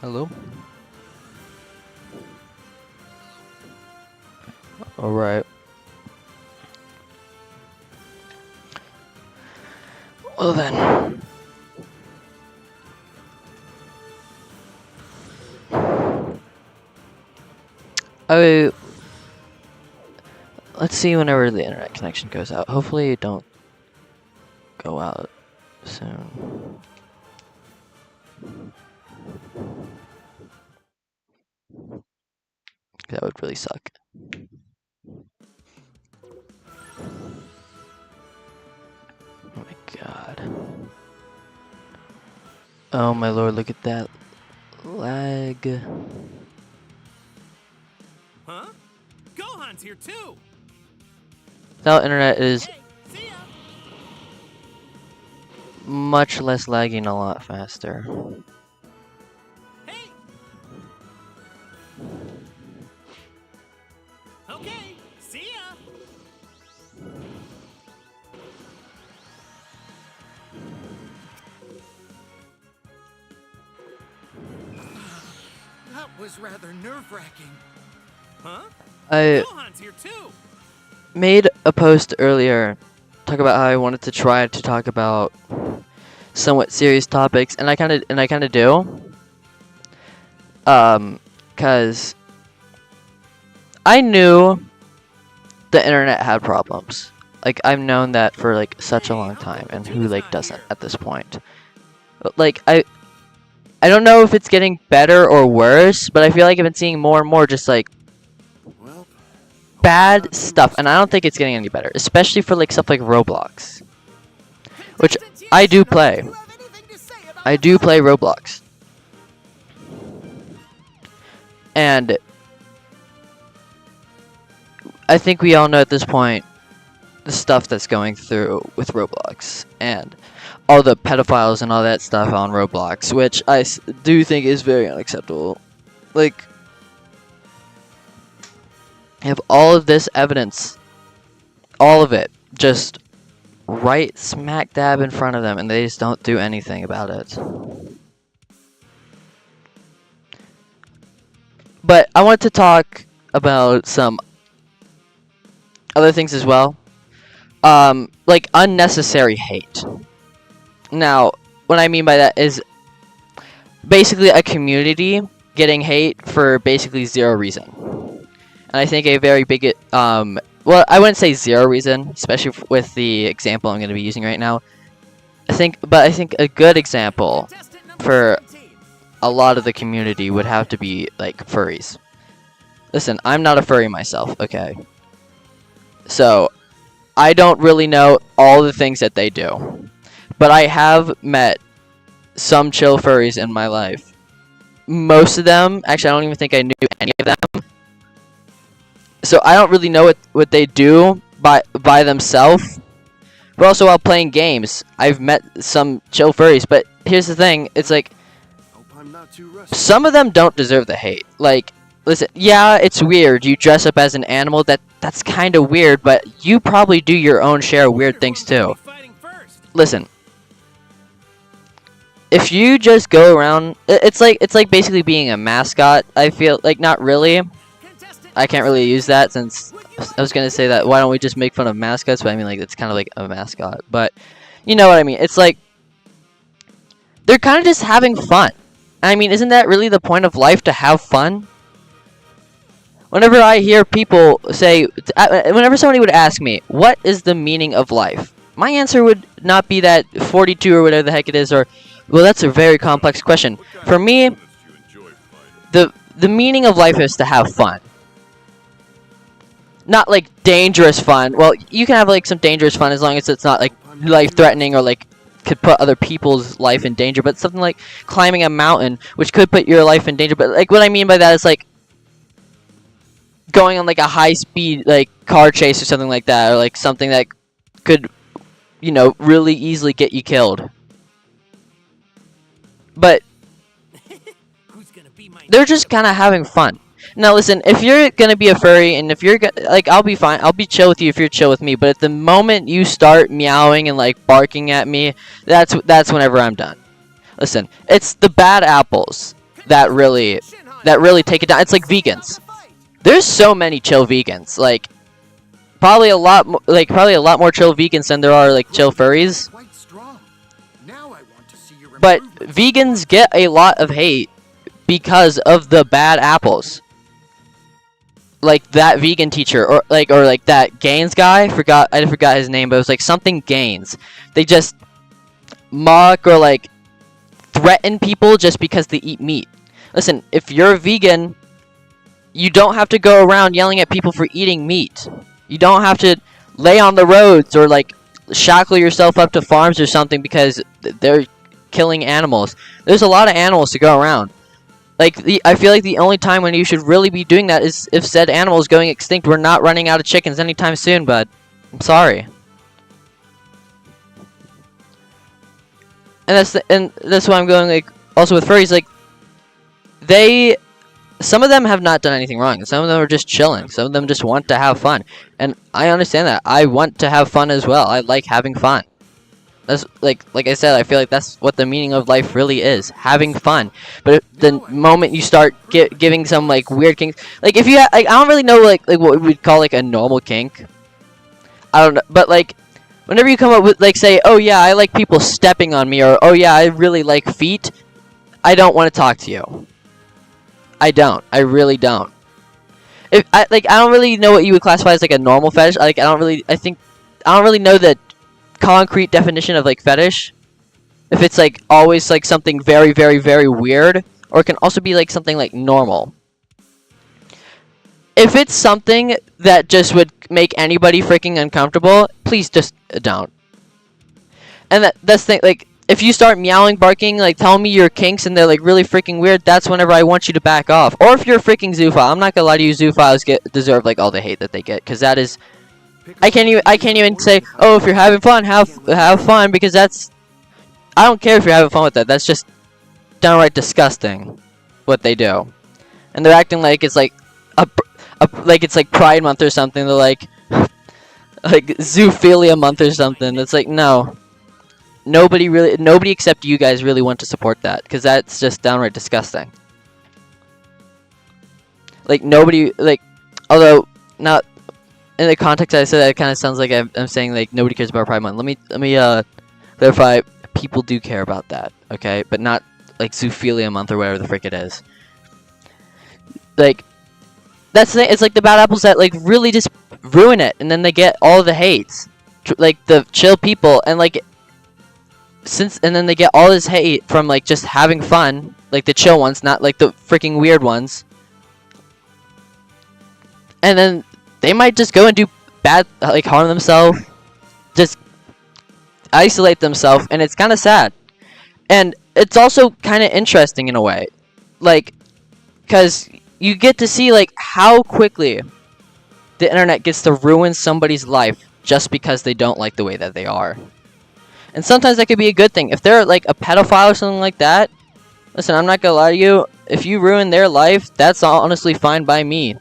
Hello? Alright. Well then. Let's see whenever the internet connection goes out. Hopefully it don't go out soon. That would really suck. Oh my god. Oh my lord, look at that lag. Huh? Gohan's here too. Without internet is Hey, see ya. much less lagging, a lot faster. Hey. Okay, see ya. That was rather nerve-wracking. Huh? I Gohan's here too. made a post earlier talk about how I wanted to try to talk about somewhat serious topics, and I kind of do. Cause I knew the internet had problems. Like, I've known that for like such a long time, and who like doesn't at this point. But like I don't know if it's getting better or worse, but I feel like I've been seeing more and more just like bad stuff, and I don't think it's getting any better, especially for like stuff like Roblox, which I do play. I do play Roblox, and I think we all know at this point the stuff that's going through with Roblox and all the pedophiles and all that stuff on Roblox, which I do think is very unacceptable. Like, have all of this evidence, all of it, just right smack dab in front of them, and they just don't do anything about it. But I want to talk about some other things as well. Like unnecessary hate. Now, what I mean by that is basically a community getting hate for basically zero reason. And I think a very big, well, I wouldn't say zero reason, especially with the example I'm going to be using right now. I think a good example for a lot of the community would have to be like furries. Listen, I'm not a furry myself, okay? So, I don't really know all the things that they do. But I have met some chill furries in my life. Most of them, actually I don't even think I knew any of them. So I don't really know what they do by themselves. But also while playing games, I've met some chill furries. But here's the thing, it's like, I'm not too rusty. some of them don't deserve the hate. Like, listen, yeah, it's weird. You dress up as an animal. That's kind of weird, but you probably do your own share of weird things too. Fighting first. Listen, if you just go around, it's like basically being a mascot. I feel like not really. Contestant I can't really use that since would you I was gonna say that. Why don't we just make fun of mascots? But I mean, like, it's kind of like a mascot. But you know what I mean. It's like they're kind of just having fun. I mean, isn't that really the point of life, to have fun? Whenever I hear people say, whenever somebody would ask me, what is the meaning of life? My answer would not be that 42 or whatever the heck it is, or, well, that's a very complex question. For me, the meaning of life is to have fun. Not like dangerous fun. Well, you can have like some dangerous fun as long as it's not like life-threatening or like could put other people's life in danger, but something like climbing a mountain, which could put your life in danger. But like what I mean by that is like going on like a high-speed like car chase or something like that, or like something that could, you know, really easily get you killed. But Who's gonna be my they're just kind of having fun. Now listen, if you're gonna be a furry, and if you're like, I'll be fine, I'll be chill with you if you're chill with me. But at the moment you start meowing and like barking at me, that's whenever I'm done. Listen, it's the bad apples that really take it down. It's like vegans. There's so many chill vegans. Like probably a lot more chill vegans than there are like chill furries. Quite strong. Now I want to see your But improvements. vegans get a lot of hate because of the bad apples. Like that vegan teacher, or like that Gaines guy. I forgot his name, but it was like something Gaines. They just mock or like threaten people just because they eat meat. Listen, if you're a vegan, you don't have to go around yelling at people for eating meat. You don't have to lay on the roads or like shackle yourself up to farms or something because they're killing animals. There's a lot of animals to go around. Like, I feel like the only time when you should really be doing that is if said animal is going extinct. We're not running out of chickens anytime soon, bud. I'm sorry. And that's why I'm going, like, also with furries, like, some of them have not done anything wrong. Some of them are just chilling. Some of them just want to have fun. And I understand that. I want to have fun as well. I like having fun. That's like I said, I feel like that's what the meaning of life really is, having fun. But the moment you start giving some like weird kinks, like if you like, I don't really know like what we would call like a normal kink. I don't know, but like whenever you come up with like say, oh yeah, I like people stepping on me, or oh yeah, I really like feet, I don't want to talk to you. I don't. I really don't. I don't really know what you would classify as like a normal fetish. Like I don't really know the concrete definition of like fetish. If it's like always like something very, very, very weird, or it can also be like something like normal. If it's something that just would make anybody freaking uncomfortable, please just don't. And that's the thing, like if you start meowing, barking, like telling me your kinks and they're like really freaking weird, that's whenever I want you to back off. Or if you're a freaking zoophile, I'm not gonna lie to you, zoophiles deserve like all the hate that they get, because that is, I can't even say, oh, if you're having fun, have fun, because that's, I don't care if you're having fun with that. That's just downright disgusting what they do. And they're acting like it's like like it's like Pride Month or something. They're like Zoophilia Month or something. It's like, no. Nobody except you guys really want to support that, because that's just downright disgusting. Like nobody, like, although not in the context I said that, it kind of sounds like I'm saying like nobody cares about Pride Month. Let me clarify. People do care about that, okay, but not like Zoophilia Month or whatever the frick it is. Like that's the thing. It's like the bad apples that like really just ruin it, and then they get all the hates, like the chill people, and like and then they get all this hate from like just having fun, like the chill ones, not like the freaking weird ones. And then they might just go and do bad, like harm themselves, just isolate themselves, and it's kind of sad. And it's also kind of interesting in a way, like, because you get to see like how quickly the internet gets to ruin somebody's life just because they don't like the way that they are. And sometimes that could be a good thing. If they're like a pedophile or something like that, Listen, I'm not gonna lie to you. If you ruin their life, that's honestly fine by me.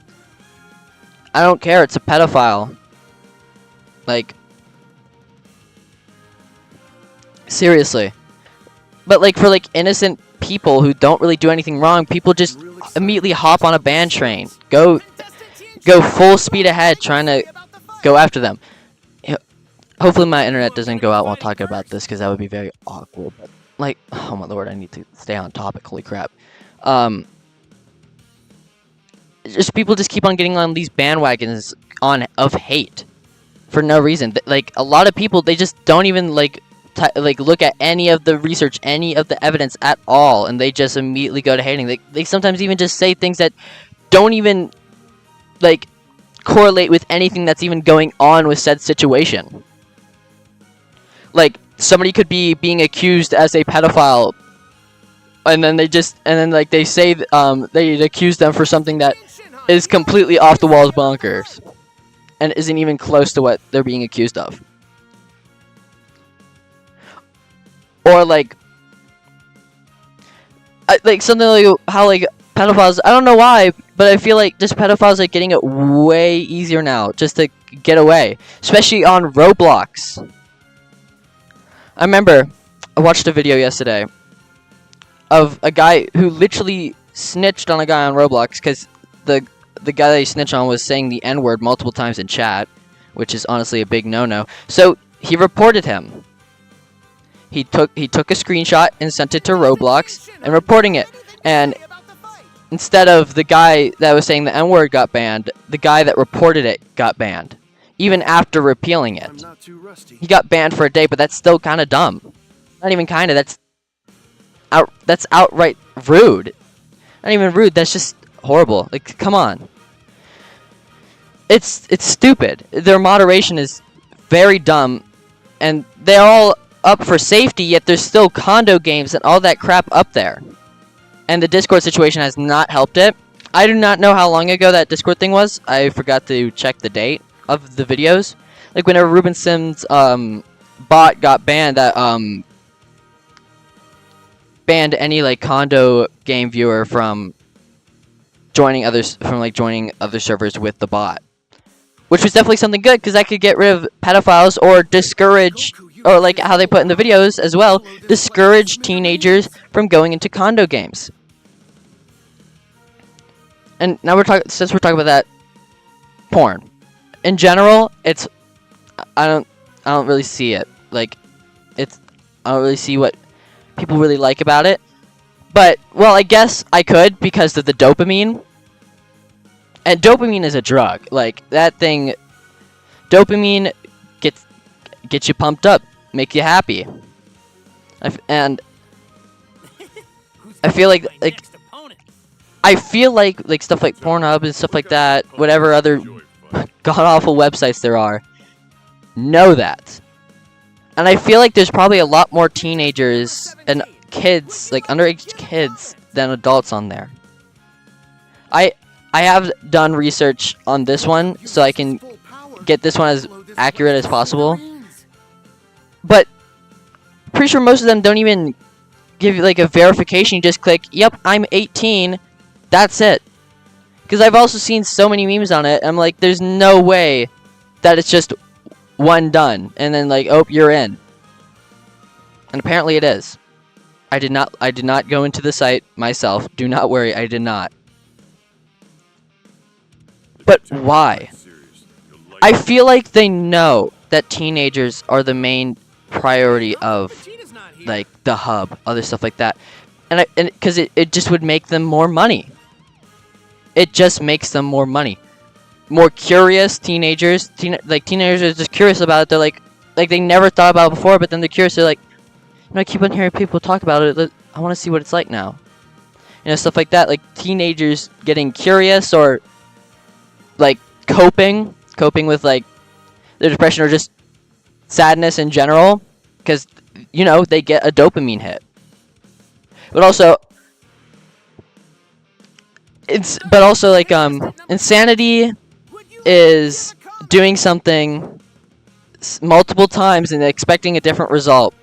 I don't care. It's a pedophile. Like, seriously. But like for like innocent people who don't really do anything wrong, people just immediately hop on a band train, go full speed ahead, trying to go after them. Hopefully my internet doesn't go out while talking about this, because that would be very awkward. But like, oh my lord, I need to stay on topic. Holy crap. Just people just keep on getting on these bandwagons of hate for no reason. Like a lot of people, they just don't even like look at any of the research, any of the evidence at all, and they just immediately go to hating. They sometimes even just say things that don't even like correlate with anything that's even going on with said situation. Like somebody could be being accused as a pedophile, and then they say they accuse them for something that is completely off the walls bonkers and isn't even close to what they're being accused of. Or like something like how like pedophiles, I don't know why, but I feel like just pedophiles are getting it way easier now just to get away, especially on Roblox. I remember I watched a video yesterday of a guy who literally snitched on a guy on Roblox because the guy that he snitched on was saying the N-word multiple times in chat, which is honestly a big no-no. So he reported him. He took a screenshot and sent it to Roblox and reporting it. And instead of the guy that was saying the N-word got banned, the guy that reported it got banned, even after repealing it. He got banned for a day, but that's still kind of dumb. Not even kind of. That's outright rude. Not even rude. That's just horrible. Like, come on. It's stupid. Their moderation is very dumb, and they're all up for safety, yet there's still condo games and all that crap up there. And the Discord situation has not helped it. I do not know how long ago that Discord thing was. I forgot to check the date of the videos. Like whenever Ruben Sims' bot got banned, that banned any like condo game viewer from joining other servers with the bot, which was definitely something good because that could get rid of pedophiles or discourage, or like how they put in the videos as well, discourage teenagers from going into condo games. And now since we're talking about that, porn in general, I don't really see it. Like I don't really see what people really like about it. But well, I guess I could because of the dopamine. And dopamine is a drug. Like that thing, dopamine gets you pumped up, make you happy. And I feel like stuff like Pornhub and stuff like that, whatever other god-awful websites there are, know that. And I feel like there's probably a lot more teenagers and kids, like underage kids, than adults on there. I have done research on this one, so I can get this one as accurate as possible. But pretty sure most of them don't even give you like a verification. You just click, yep, I'm 18. That's it. Because I've also seen so many memes on it. I'm like, there's no way that it's just one done and then like, oh, you're in. And apparently it is. I did not go into the site myself. Do not worry, I did not. But why? I feel like they know that teenagers are the main priority of like the hub, other stuff like that. And because it just would make them more money. It just makes them more money. More curious teenagers. Teenagers are just curious about it. They're like they never thought about it before, but then they're curious. They're like, I keep on hearing people talk about it. I want to see what it's like now. You know, stuff like that. Like teenagers getting curious or like coping with like their depression or just sadness in general, because you know they get a dopamine hit. But also like insanity is doing something multiple times and expecting a different result.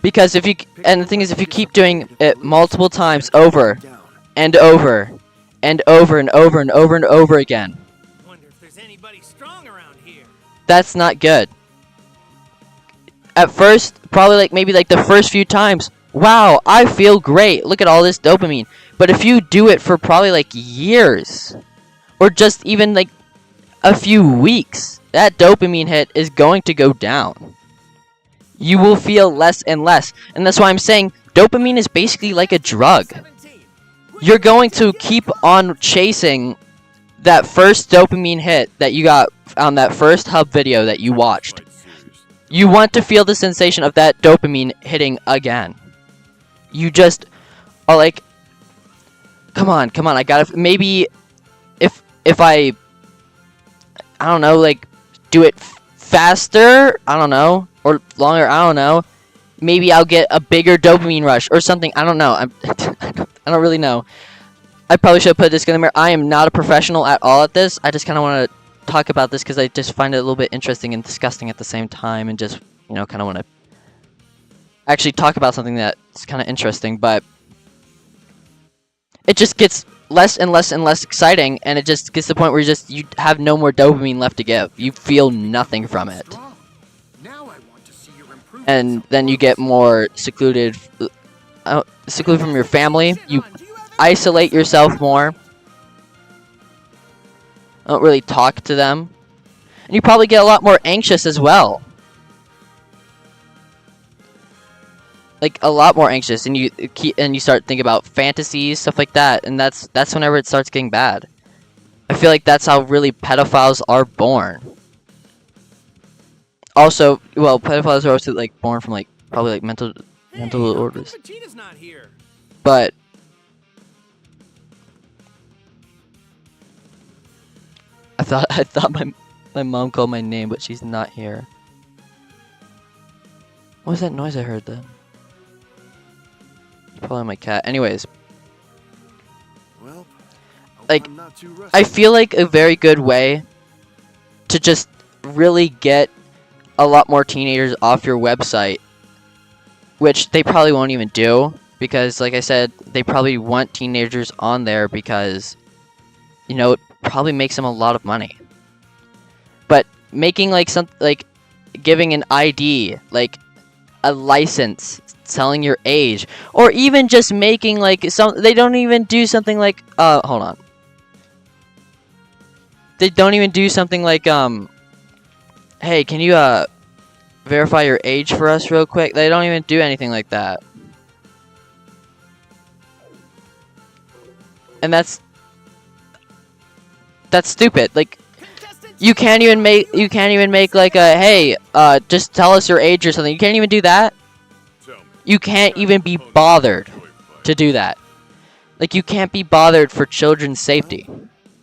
Because and the thing is, if you keep doing it multiple times over and over and over and over and over and over again, Wonder if there's anybody strong around here. that's not good. At first, probably maybe the first few times, wow, I feel great. Look at all this dopamine. But if you do it for probably years, or just even a few weeks, that dopamine hit is going to go down. You will feel less and less. And that's why I'm saying dopamine is basically like a drug. 17. You're going to keep on chasing that first dopamine hit that you got on that first hub video that you watched. You want to feel the sensation of that dopamine hitting again. You just are like, come on, I gotta, maybe if I don't know, do it faster, I don't know, or longer, I don't know, maybe I'll get a bigger dopamine rush or something, I don't know, I don't really know. I probably should have put a disclaimer. I am not a professional at all at this. I just kind of want to talk about this because I just find it a little bit interesting and disgusting at the same time, and just, kind of want to actually talk about something that's kind of interesting, but it just gets less and less and less exciting, and it just gets to the point where you have no more dopamine left to give. You feel nothing from it. Now I want to see your improvements. And then you get more secluded from your family. You isolate yourself more. Don't really talk to them. And you probably get a lot more anxious as well. A lot more anxious, and you start thinking about fantasies, stuff like that, and that's whenever it starts getting bad. I feel like that's how really pedophiles are born. Also, well, pedophiles are also born from probably mental disorders. Vegeta's not here. But I thought my mom called my name, but she's not here. What was that noise I heard then? Probably my cat. Anyways, Well, I'm not too rusty. I feel like a very good way to just really get a lot more teenagers off your website, which they probably won't even do, because like I said, they probably want teenagers on there because, it probably makes them a lot of money. But making giving an ID, a license, telling your age, or even just making they don't even do something hold on. They don't even do something hey, can you verify your age for us real quick? They don't even do anything like that. And that's stupid. You can't even make hey, just tell us your age or something. You can't even do that. You can't even be bothered to do that. You can't be bothered for children's safety.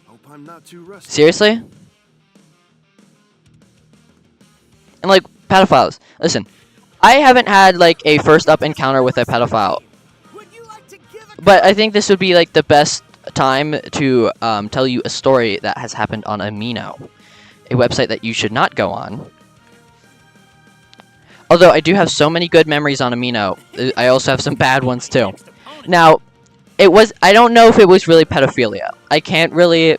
Hope I'm not too rusty. Seriously? And pedophiles. Listen, I haven't had a first up encounter with a pedophile, Would you like to give a but I think this would be the best time to tell you a story that has happened on Amino, a website that you should not go on. Although I do have so many good memories on Amino, I also have some bad ones too. Now, I don't know if it was really pedophilia. I can't really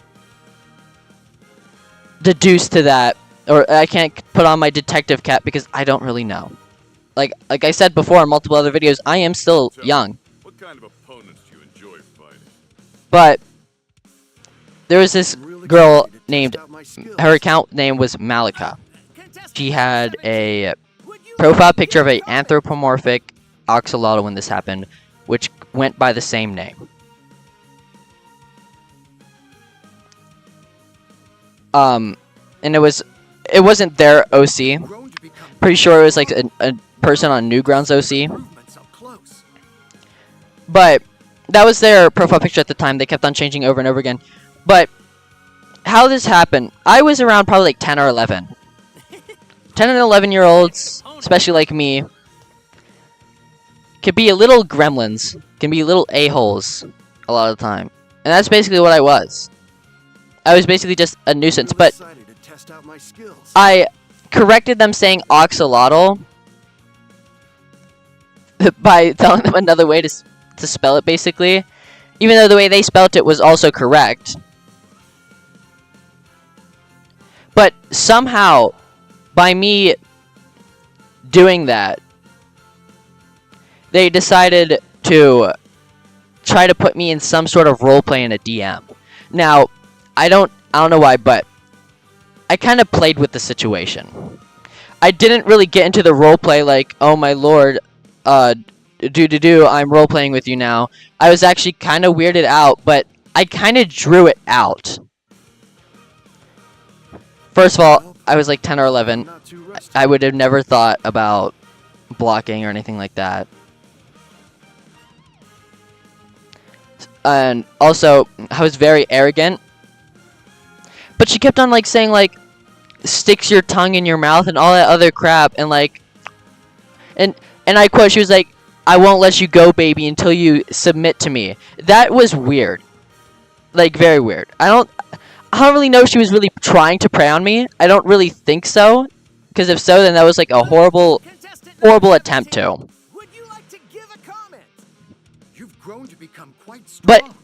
deduce to that, or I can't put on my detective cap because I don't really know. Like I said before in multiple other videos, I am still young. What kind of opponents do you enjoy fighting? But there was this girl named, her account name was Malika. She had a profile picture of a anthropomorphic axolotl when this happened, which went by the same name. And it wasn't their OC. Pretty sure it was a person on Newgrounds OC. But that was their profile picture at the time. They kept on changing over and over again. But how this happened, I was around probably 10 or 11. 10 and 11-year-olds, especially like me, could be a little gremlins, can be little a-holes a lot of the time. And that's basically what I was. I was basically just a nuisance, but I corrected them saying axolotl by telling them another way to spell it, basically. Even though the way they spelt it was also correct. But somehow, by me doing that, they decided to try to put me in some sort of roleplay in a DM. Now, I don't know why, but I kind of played with the situation. I didn't really get into the roleplay like, oh my lord, I'm roleplaying with you now. I was actually kind of weirded out, but I kind of drew it out. First of all, I was like 10 or 11. I would have never thought about blocking or anything like that. And also, I was very arrogant. But she kept on like saying like, sticks your tongue in your mouth and all that other crap, and like, and I quote, she was like, I won't let you go, baby, until you submit to me. That was weird. Like, very weird. I don't really know if she was really trying to prey on me. I don't really think so. Because if so, then that was like a horrible attempt to. Would you like to give a comment? You've grown to become quite strong. But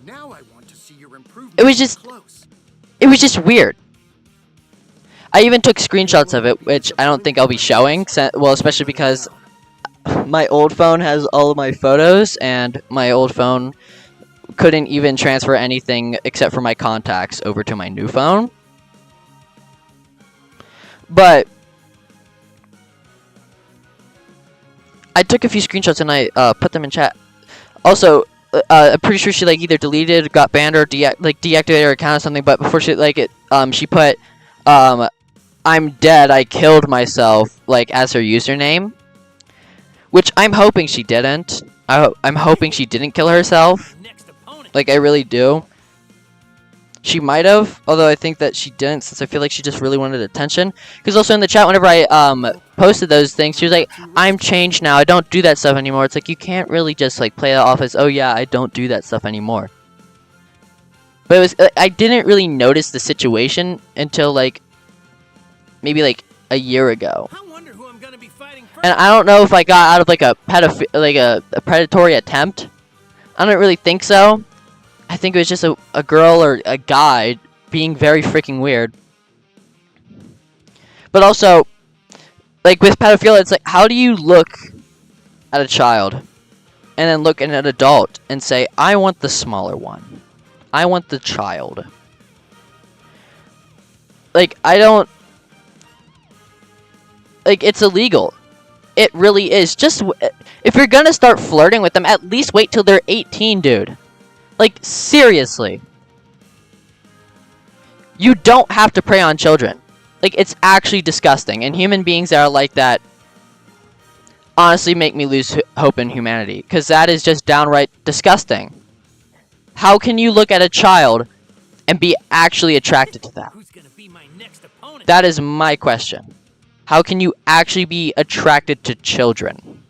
now I want to see your improvement. it was just weird. I even took screenshots of it, which I don't think I'll be showing. Well, especially because my old phone has all of my photos, and my old phone couldn't even transfer anything except for my contacts over to my new phone. But I took a few screenshots and I put them in chat. Also, I'm pretty sure she like either deleted, got banned, or deactivated her account or something. But before she she put I'm dead, I killed myself, like, as her username. Which I'm hoping she didn't. I'm hoping she didn't kill herself. Like, I really do. She might have, although I think that she didn't, since I feel like she just really wanted attention. Because also in the chat, whenever I posted those things, she was like, I'm changed now, I don't do that stuff anymore. It's like, you can't really just like play that off as, oh yeah, I don't do that stuff anymore. But it was, I didn't really notice the situation until like, maybe like a year ago. I wonder who I'm gonna be fighting first. And I don't know if I got out of like a predatory attempt. I don't really think so. I think it was just a girl or a guy being very freaking weird. But also, like with pedophilia, it's like, how do you look at a child and then look at an adult and say, I want the smaller one. I want the child. Like, I don't... Like, it's illegal. It really is. Just, if you're gonna start flirting with them, at least wait till they're 18, dude. Like, seriously. You don't have to prey on children. Like, it's actually disgusting. And human beings that are like that honestly make me lose hope in humanity. Because that is just downright disgusting. How can you look at a child and be actually attracted to them? Who's gonna be my next opponent? That is my question. How can you actually be attracted to children?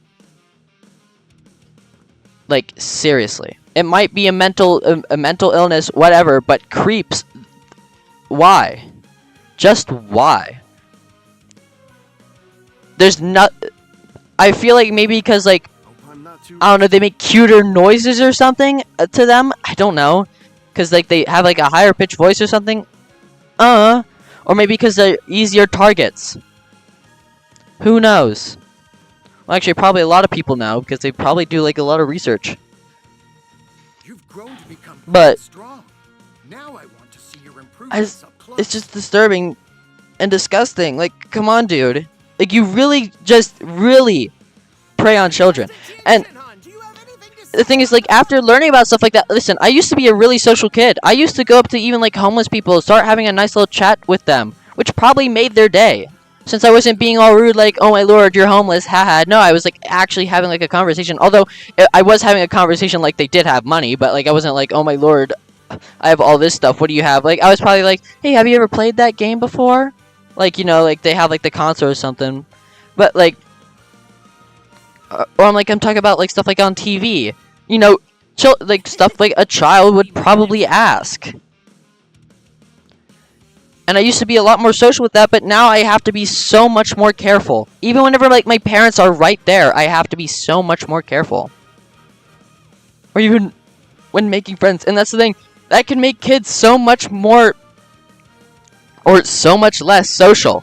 Like, seriously. It might be a mental illness, whatever, but creeps. Why? Just why? There's not. I feel like maybe because, like, I don't know, they make cuter noises or something to them. I don't know. Because, like, they have, like, a higher pitched voice or something. Or maybe because they're easier targets. Who knows? Well, actually, probably a lot of people know, because they probably do, like, a lot of research. You've grown to become But strong. Now I want to see your improvements up close. it's just disturbing and disgusting. Like, come on, dude. Like, you really prey on children. And the thing is, like, after learning about stuff like that, listen, I used to be a really social kid. I used to go up to even, like, homeless people, start having a nice little chat with them, which probably made their day. Since I wasn't being all rude, like, oh my lord, you're homeless, haha. No, I was, like, actually having, like, a conversation. Although, I was having a conversation like they did have money, but, like, I wasn't like, oh my lord, I have all this stuff, what do you have? Like, I was probably like, hey, have you ever played that game before? Like, you know, like, they have, like, the console or something. But, like, or I'm talking about, like, stuff, like, on TV. You know, like, stuff, like, a child would probably ask. And I used to be a lot more social with that, but now I have to be so much more careful. Even whenever like my parents are right there, I have to be so much more careful. Or even when making friends. And that's the thing, that can make kids so much more or so much less social.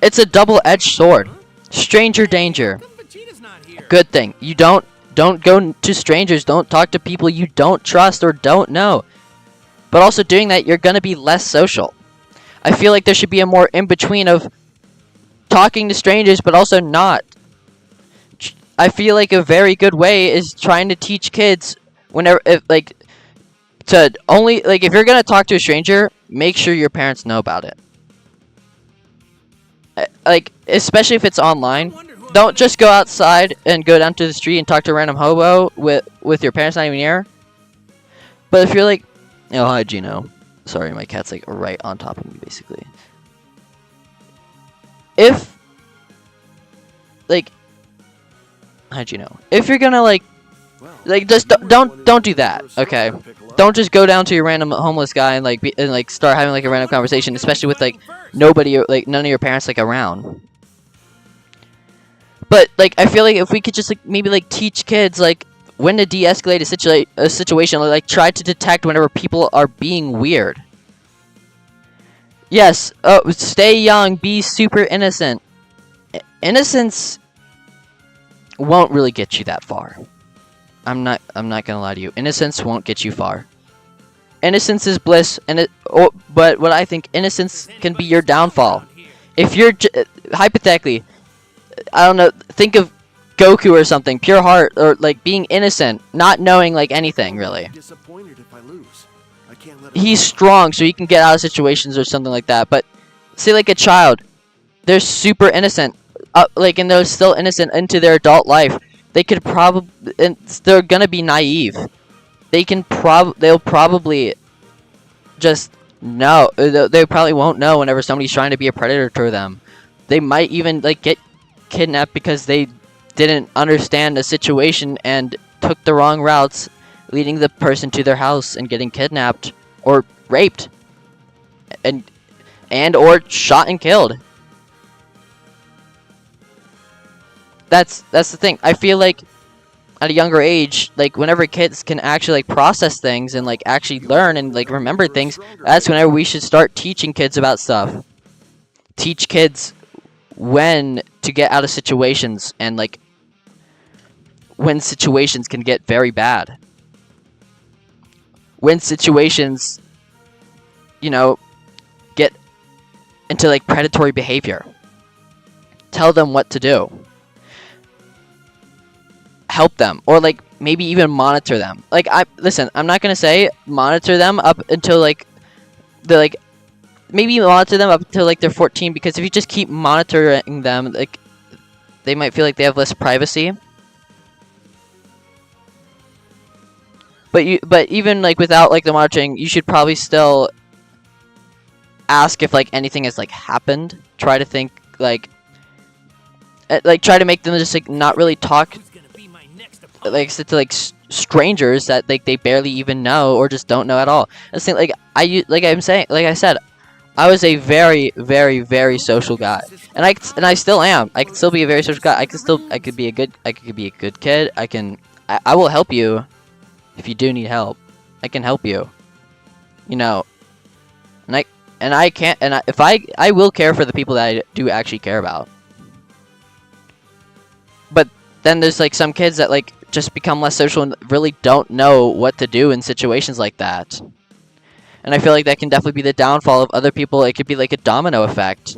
It's a double-edged sword. Stranger danger. Vegeta's not here. Good thing. You don't go to strangers, don't talk to people you don't trust or don't know. But also doing that, you're going to be less social. I feel like there should be a more in-between of talking to strangers, but also not. I feel like a very good way is trying to teach kids whenever, if you're going to talk to a stranger, make sure your parents know about it. Like, especially if it's online. Don't just go outside and go down to the street and talk to a random hobo with your parents not even here. But if you're like, oh, hi, Gino. Sorry, my cat's like right on top of me, basically. If, like, hi, Gino. If you're gonna just don't do that, okay? Don't just go down to your random homeless guy and start having like a random conversation, especially with like nobody, like none of your parents like around. But like, I feel like if we could just like maybe like teach kids like when to de-escalate a situation, like try to detect whenever people are being weird. Yes, stay young, be super innocent. Innocence won't really get you that far. I'm not gonna lie to you. Innocence won't get you far. Innocence is bliss, but what I think innocence can be your downfall. If you're hypothetically, I don't know, think of Goku or something, pure heart, or like being innocent, not knowing like anything really. Disappointed if I lose. I can't let He's strong, so he can get out of situations or something like that. But say like a child, they're super innocent, and they're still innocent into their adult life. They could probably, and they're gonna be naive. They'll probably just know. They probably won't know whenever somebody's trying to be a predator to them. They might even like get kidnapped because they didn't understand the situation and took the wrong routes, leading the person to their house and getting kidnapped or raped and or shot and killed. That's the thing. I feel like at a younger age, like whenever kids can actually like process things and like actually learn and like remember things, that's whenever we should start teaching kids about stuff. Teach kids when to get out of situations and like when situations can get very bad. When situations, get into like predatory behavior. Tell them what to do. Help them, or like maybe even monitor them. Like I'm not gonna say monitor them up until like they're like maybe monitor them up until like they're 14, because if you just keep monitoring them, like they might feel like they have less privacy. But even like without like the monitoring, you should probably still ask if like anything has like happened. Try to think try to make them just like not really talk like to like strangers that like they barely even know or just don't know at all. I think like I said, I was a very, very, very social guy, and I still am. I can still be a very social guy. I could be a good kid. I will help you if you do need help. I can help you. And I will care for the people that I do actually care about. But then there's like some kids that like just become less social and really don't know what to do in situations like that. And I feel like that can definitely be the downfall of other people. It could be like a domino effect.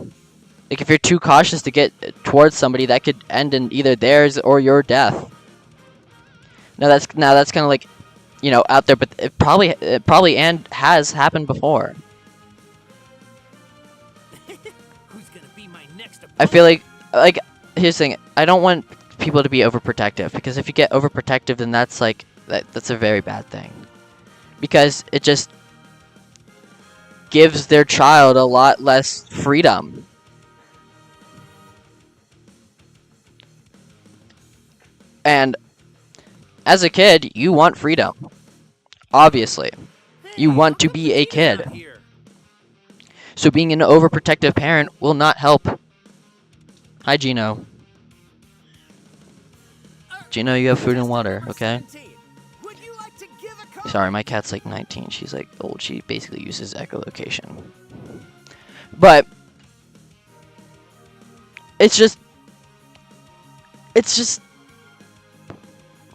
Like if you're too cautious to get towards somebody, that could end in either theirs or your death. Now that's kind of like, out there, but it probably and has happened before. Who's gonna be my next opponent? I feel like here's the thing. I don't want people to be overprotective, because if you get overprotective, then that's like that's a very bad thing, because it just gives their child a lot less freedom. And as a kid, you want freedom. Obviously. You want to be a kid. So being an overprotective parent will not help. Hi, Gino. Gino, you have food and water, okay? Would you like to give a call? Sorry, my cat's like 19. She's like old. She basically uses echolocation. But it's just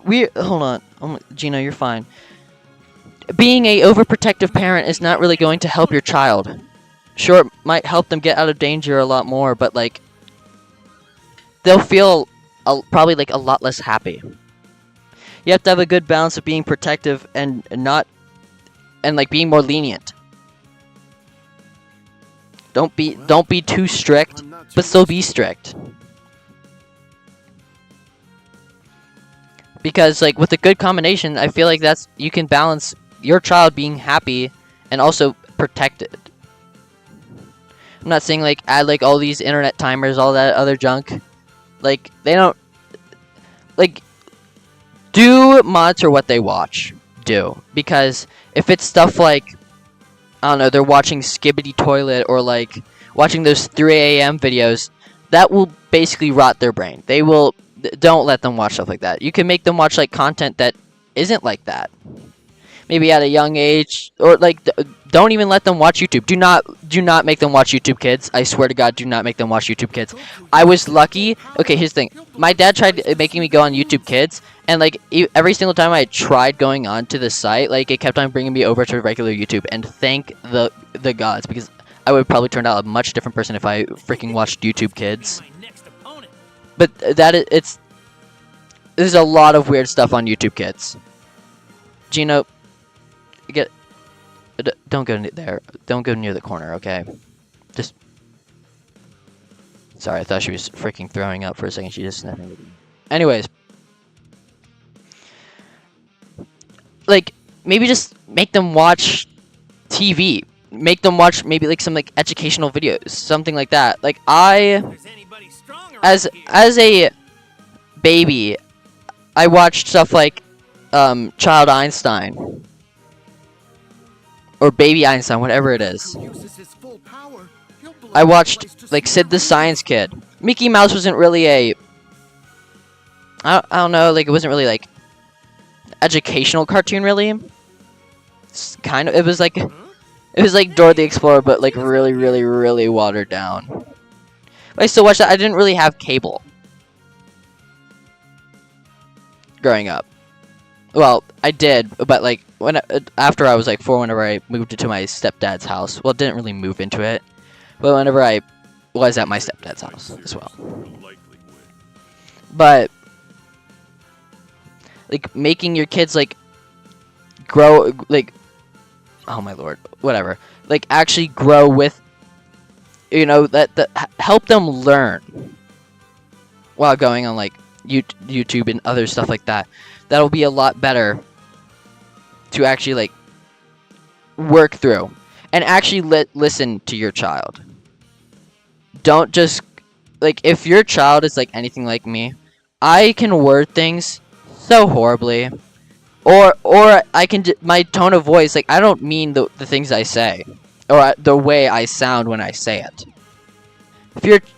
weird. Hold on. Gino, you're fine. Being a overprotective parent is not really going to help your child. Sure, it might help them get out of danger a lot more, but like they'll feel probably like a lot less happy. You have to have a good balance of being protective and not and like being more lenient. Don't be too strict, but still be strict. Because like with a good combination, I feel like you can balance your child being happy and also protected. I'm not saying like add like all these internet timers, all that other junk. Like they don't like do monitor what they watch. Because if it's stuff like I don't know, they're watching Skibbity Toilet or like watching those 3 a.m. videos, that will basically rot their brain. Don't let them watch stuff like that. You can make them watch like content that isn't like that. Maybe at a young age, or like don't even let them watch YouTube. Do not make them watch YouTube, kids. I swear to God, do not make them watch YouTube, kids. I was lucky. Okay, here's the thing. My dad tried making me go on YouTube Kids, and like every single time I tried going on to the site, like it kept on bringing me over to regular YouTube. And thank the gods, because I would probably turn out a much different person if I freaking watched YouTube Kids. But there's a lot of weird stuff on YouTube Kids. Gino, don't go there. Don't go near the corner, okay? Just. Sorry, I thought she was freaking throwing up for a second. She just sniffing. Anyways, like maybe just make them watch TV. Make them watch maybe like some like educational videos, something like that. Like as a baby, I watched stuff like Child Einstein or Baby Einstein, whatever it is. I watched like Sid the Science Kid. Mickey Mouse wasn't really a I don't know, like it wasn't really like educational cartoon really. It's kind of it was like Dora the Explorer, but like really, really, really watered down. But I still watched that. I didn't really have cable growing up. Well, I did, but like after I was like 4, whenever I moved into my stepdad's house. Well, didn't really move into it, but whenever I was at my stepdad's house as well. But like making your kids like grow like. Oh my lord, whatever. Like actually grow with, that help them learn while going on like YouTube and other stuff like that. That'll be a lot better to actually like work through and actually listen to your child. Don't just like if your child is like anything like me, I can word things so horribly. Or I can my tone of voice, like I don't mean the things I say, or the way I sound when I say it.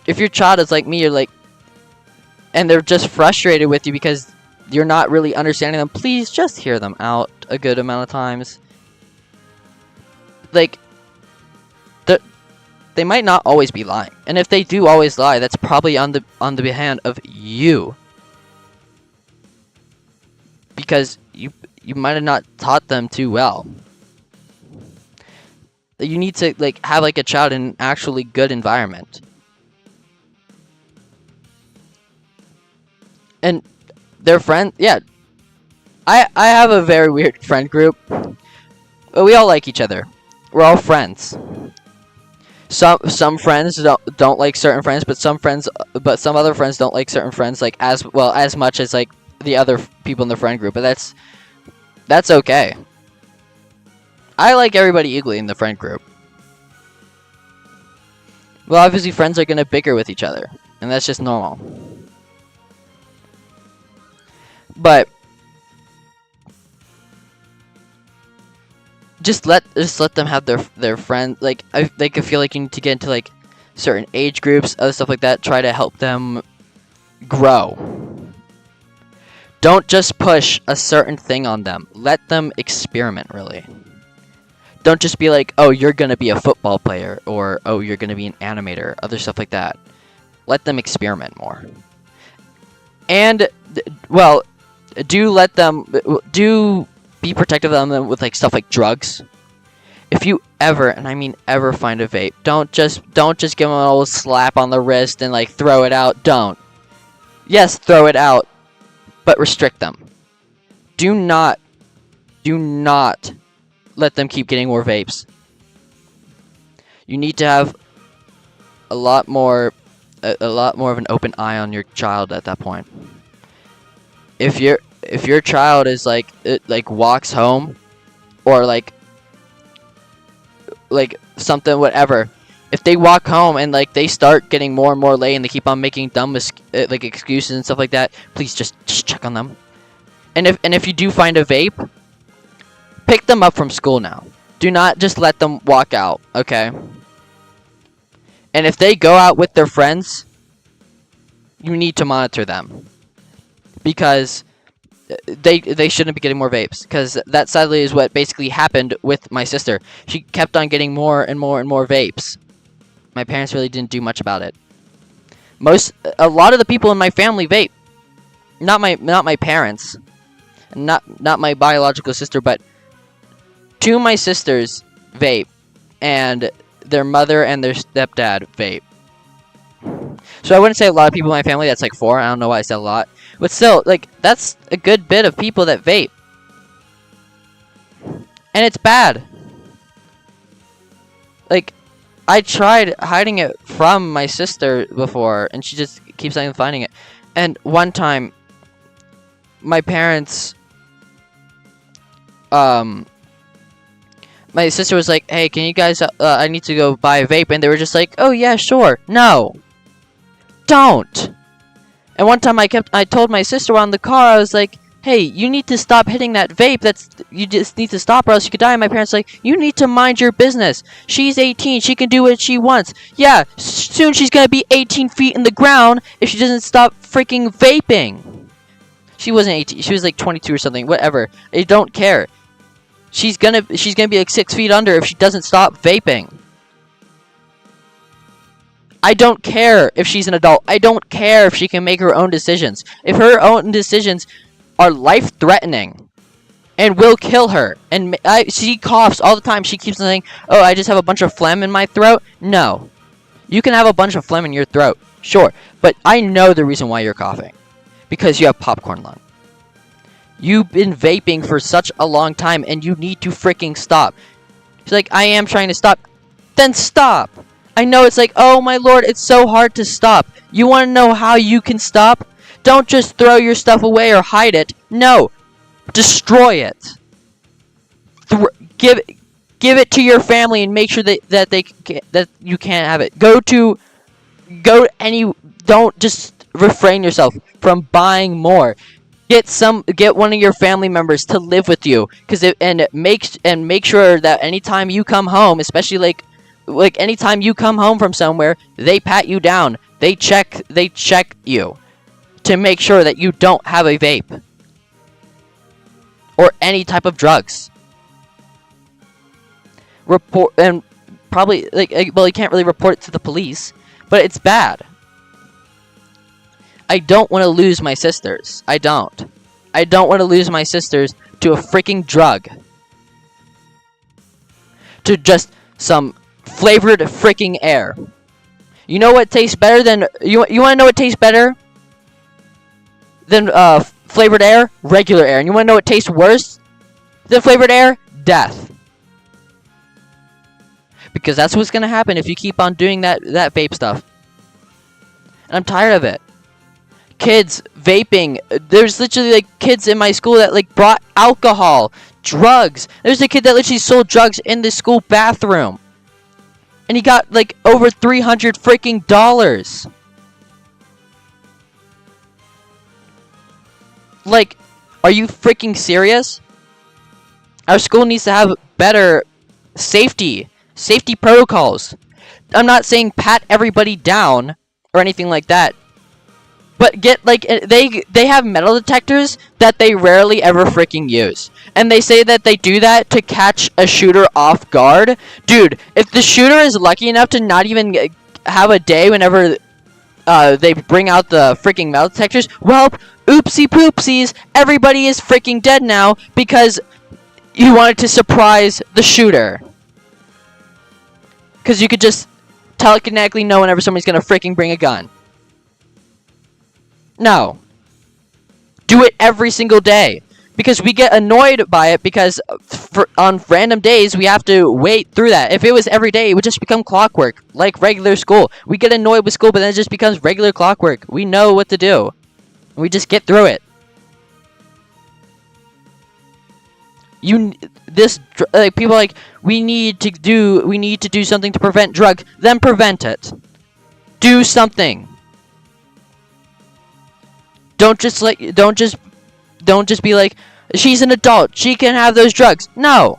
If your child is like me, you're like, and they're just frustrated with you because you're not really understanding them. Please just hear them out a good amount of times. Like, they might not always be lying, and if they do always lie, that's probably on the behalf of you. Because you might have not taught them too well. You need to like have like a child in an actually good environment. And their friend, yeah. I have a very weird friend group. But we all like each other. We're all friends. Some friends don't like certain friends, but some other friends don't like certain friends like as much as like the other people in the friend group, but that's okay. I like everybody equally in the friend group. Well, obviously friends are gonna bicker with each other, and that's just normal. But just let them have their friends. Like I feel like you need to get into like certain age groups, other stuff like that. Try to help them grow. Don't just push a certain thing on them. Let them experiment, really. Don't just be like, oh, you're gonna be a football player, or oh, you're gonna be an animator, other stuff like that. Let them experiment more. And well, do be protective of them with like stuff like drugs. If you ever, and I mean ever, find a vape, don't just give them an old slap on the wrist and like throw it out. Don't. Yes, throw it out, but restrict them. Do not let them keep getting more vapes. You need to have a lot more of an open eye on your child at that point. If your child is like walks home, or like something, whatever, if they walk home and like they start getting more and more late and they keep on making dumb like excuses and stuff like that, please just check on them. And if you do find a vape, pick them up from school now. Do not just let them walk out, okay? And if they go out with their friends, you need to monitor them, because they shouldn't be getting more vapes, because that sadly is what basically happened with my sister. She kept on getting more and more and more vapes. My parents really didn't do much about it. A lot of the people in my family vape. Not my parents, not my biological sister, but two of my sisters vape, and their mother and their stepdad vape. So I wouldn't say a lot of people in my family. That's like 4. I don't know why I said a lot, but still, like, that's a good bit of people that vape, and it's bad. Like, I tried hiding it from my sister before, and she just keeps on finding it. And one time, my parents, my sister was like, hey, can you guys, I need to go buy a vape. And they were just like, oh yeah, sure. No. Don't. And one time I told my sister on the car, I was like, hey, you need to stop hitting that vape. You just need to stop or else you could die. And my parents were like, you need to mind your business. She's 18. She can do what she wants. Yeah, soon she's going to be 18 feet in the ground if she doesn't stop freaking vaping. She wasn't 18. She was like 22 or something. Whatever. I don't care. She's gonna be like 6 feet under if she doesn't stop vaping. I don't care if she's an adult. I don't care if she can make her own decisions. If her own decisions are life-threatening and will kill her, and she coughs all the time. She keeps saying, "Oh, I just have a bunch of phlegm in my throat." No, you can have a bunch of phlegm in your throat, sure, but I know the reason why you're coughing, because you have popcorn lung. You've been vaping for such a long time, and you need to freaking stop. She's like, I am trying to stop. Then stop. I know it's like, oh my lord, it's so hard to stop. You want to know how you can stop? Don't just throw your stuff away or hide it. No. Destroy it. Give it to your family and make sure that you can't have it. Don't just refrain yourself from buying more. Get one of your family members to live with you, make sure that anytime you come home, especially like anytime you come home from somewhere, they pat you down. They check you to make sure that you don't have a vape or any type of drugs. Report, and probably you can't really report it to the police, but it's bad. I don't want to lose my sisters. I don't want to lose my sisters to a freaking drug. To just some flavored freaking air. You know what tastes better than... You want to know what tastes better than flavored air? Regular air. And you want to know what tastes worse than flavored air? Death. Because that's what's going to happen if you keep on doing that vape stuff. And I'm tired of it. Kids vaping. There's literally like kids in my school that like brought alcohol, drugs. There's a kid that literally sold drugs in the school bathroom, and he got like over $300 freaking dollars. Like, are you freaking serious? Our school needs to have better safety protocols. I'm not saying pat everybody down or anything like that. But they have metal detectors that they rarely ever freaking use. And they say that they do that to catch a shooter off guard. Dude, if the shooter is lucky enough to not even have a day whenever they bring out the freaking metal detectors, well, oopsie poopsies, everybody is freaking dead now because you wanted to surprise the shooter. Because you could just telekinetically know whenever somebody's gonna freaking bring a gun. No. Do it every single day. Because we get annoyed by it because on random days we have to wait through that. If it was every day, it would just become clockwork, like regular school. We get annoyed with school, but then it just becomes regular clockwork. We know what to do. We just get through it. People are like, we need to do something to prevent drugs. Then prevent it. Do something. Don't just be like, she's an adult, she can have those drugs. No.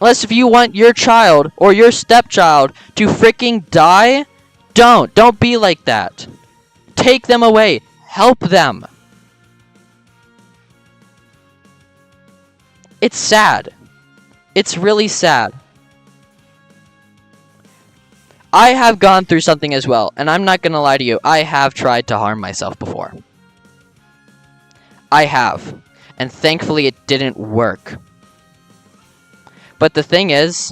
Unless if you want your child or your stepchild to freaking die, don't be like that. Take them away. Help them. It's sad. It's really sad. I have gone through something as well, and I'm not gonna lie to you, I have tried to harm myself before. I have. And thankfully it didn't work. But the thing is,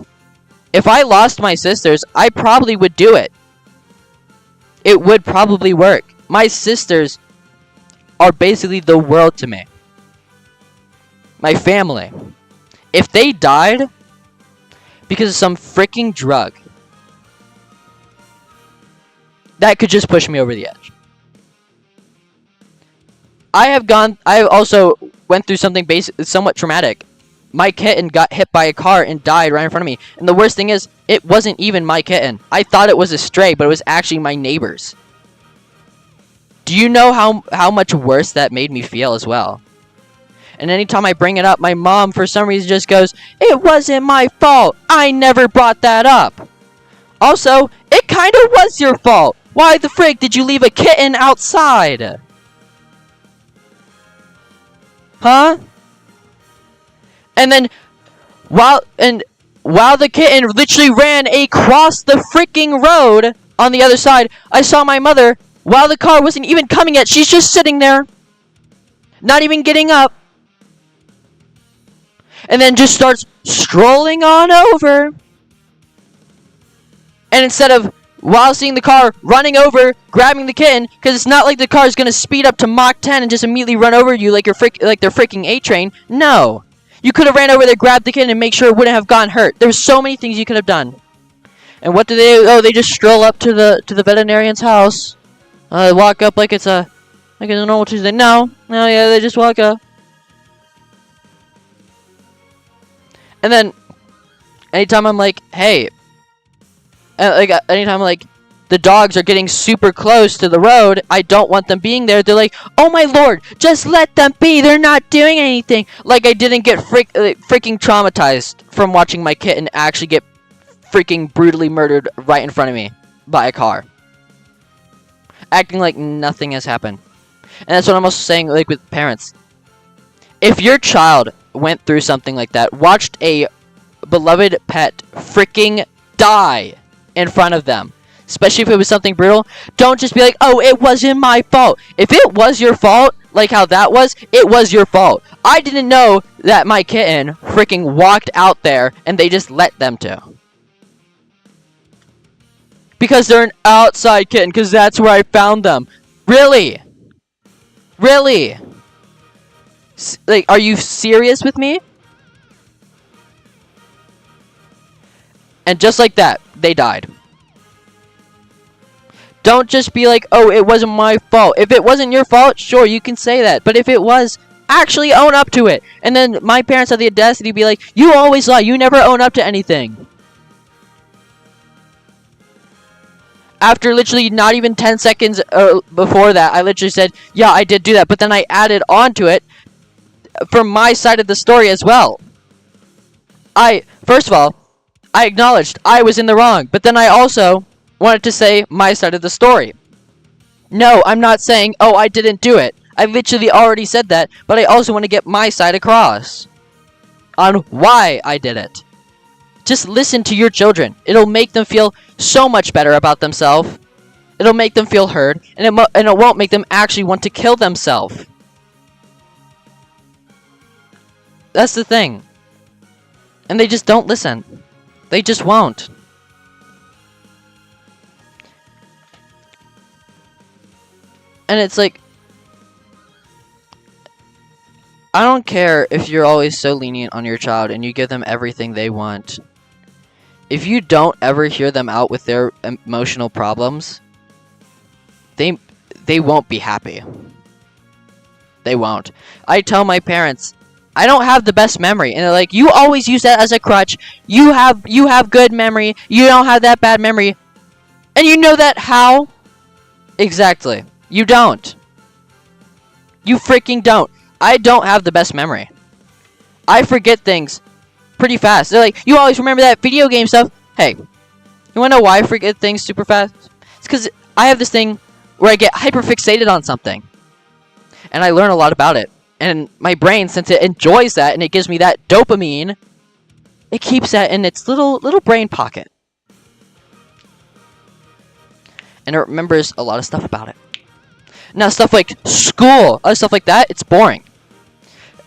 if I lost my sisters, I probably would do it. It would probably work. My sisters are basically the world to me. My family. If they died because of some freaking drug, that could just push me over the edge. I also went through something somewhat traumatic. My kitten got hit by a car and died right in front of me. And the worst thing is, it wasn't even my kitten. I thought it was a stray, but it was actually my neighbor's. Do you know how much worse that made me feel as well? And anytime I bring it up, my mom, for some reason, just goes, "It wasn't my fault. I never brought that up." Also, it kind of was your fault. Why the frick did you leave a kitten outside? Huh? And then, while the kitten literally ran across the freaking road on the other side, I saw my mother, while the car wasn't even coming yet, she's just sitting there. Not even getting up. And then just starts strolling on over. And instead of, while seeing the car, running over, grabbing the kitten, because it's not like the car is going to speed up to Mach 10 and just immediately run over you like they're freaking A-Train. No. You could have ran over there, grabbed the kitten, and make sure it wouldn't have gotten hurt. There's so many things you could have done. And what do they do? Oh, they just stroll up to the veterinarian's house. Walk up like it's a normal Tuesday. No, yeah, they just walk up. And then, anytime I'm like, hey, anytime like the dogs are getting super close to the road, I don't want them being there. They're like, "Oh my lord, just let them be. They're not doing anything." Like I didn't get freaking traumatized from watching my kitten actually get freaking brutally murdered right in front of me by a car, acting like nothing has happened. And that's what I'm also saying, like with parents. If your child went through something like that, watched a beloved pet freaking die in front of them, especially if it was something brutal, don't just be like, "Oh, it wasn't my fault." If it was your fault, like how that was, it was your fault. I didn't know that my kitten freaking walked out there and they just let them to. Because they're an outside kitten, because that's where I found them. Really? Really? Like, are you serious with me? And just like that, they died. Don't just be like, "Oh, it wasn't my fault." If it wasn't your fault, sure, you can say that. But if it was, actually own up to it. And then my parents had the audacity to be like, "You always lie. You never own up to anything." After literally not even 10 seconds before that, I literally said, "Yeah, I did do that." But then I added on to it from my side of the story as well. First of all, I acknowledged I was in the wrong, but then I also wanted to say my side of the story. No, I'm not saying, oh, I didn't do it. I literally already said that, but I also want to get my side across on why I did it. Just listen to your children. It'll make them feel so much better about themselves. It'll make them feel heard, and it won't make them actually want to kill themselves. That's the thing. And they just don't listen. They just won't. And it's like, I don't care if you're always so lenient on your child and you give them everything they want. If you don't ever hear them out with their emotional problems, they won't be happy. They won't. I tell my parents, I don't have the best memory, and they're like, you always use that as a crutch. You have good memory. You don't have that bad memory. And you know that how? Exactly. You don't. You freaking don't. I don't have the best memory. I forget things pretty fast. They're like, you always remember that video game stuff. Hey, you wanna know why I forget things super fast? It's because I have this thing where I get hyperfixated on something. And I learn a lot about it. And my brain, since it enjoys that and it gives me that dopamine, it keeps that in its little brain pocket. And it remembers a lot of stuff about it. Now, stuff like school, other stuff like that, it's boring.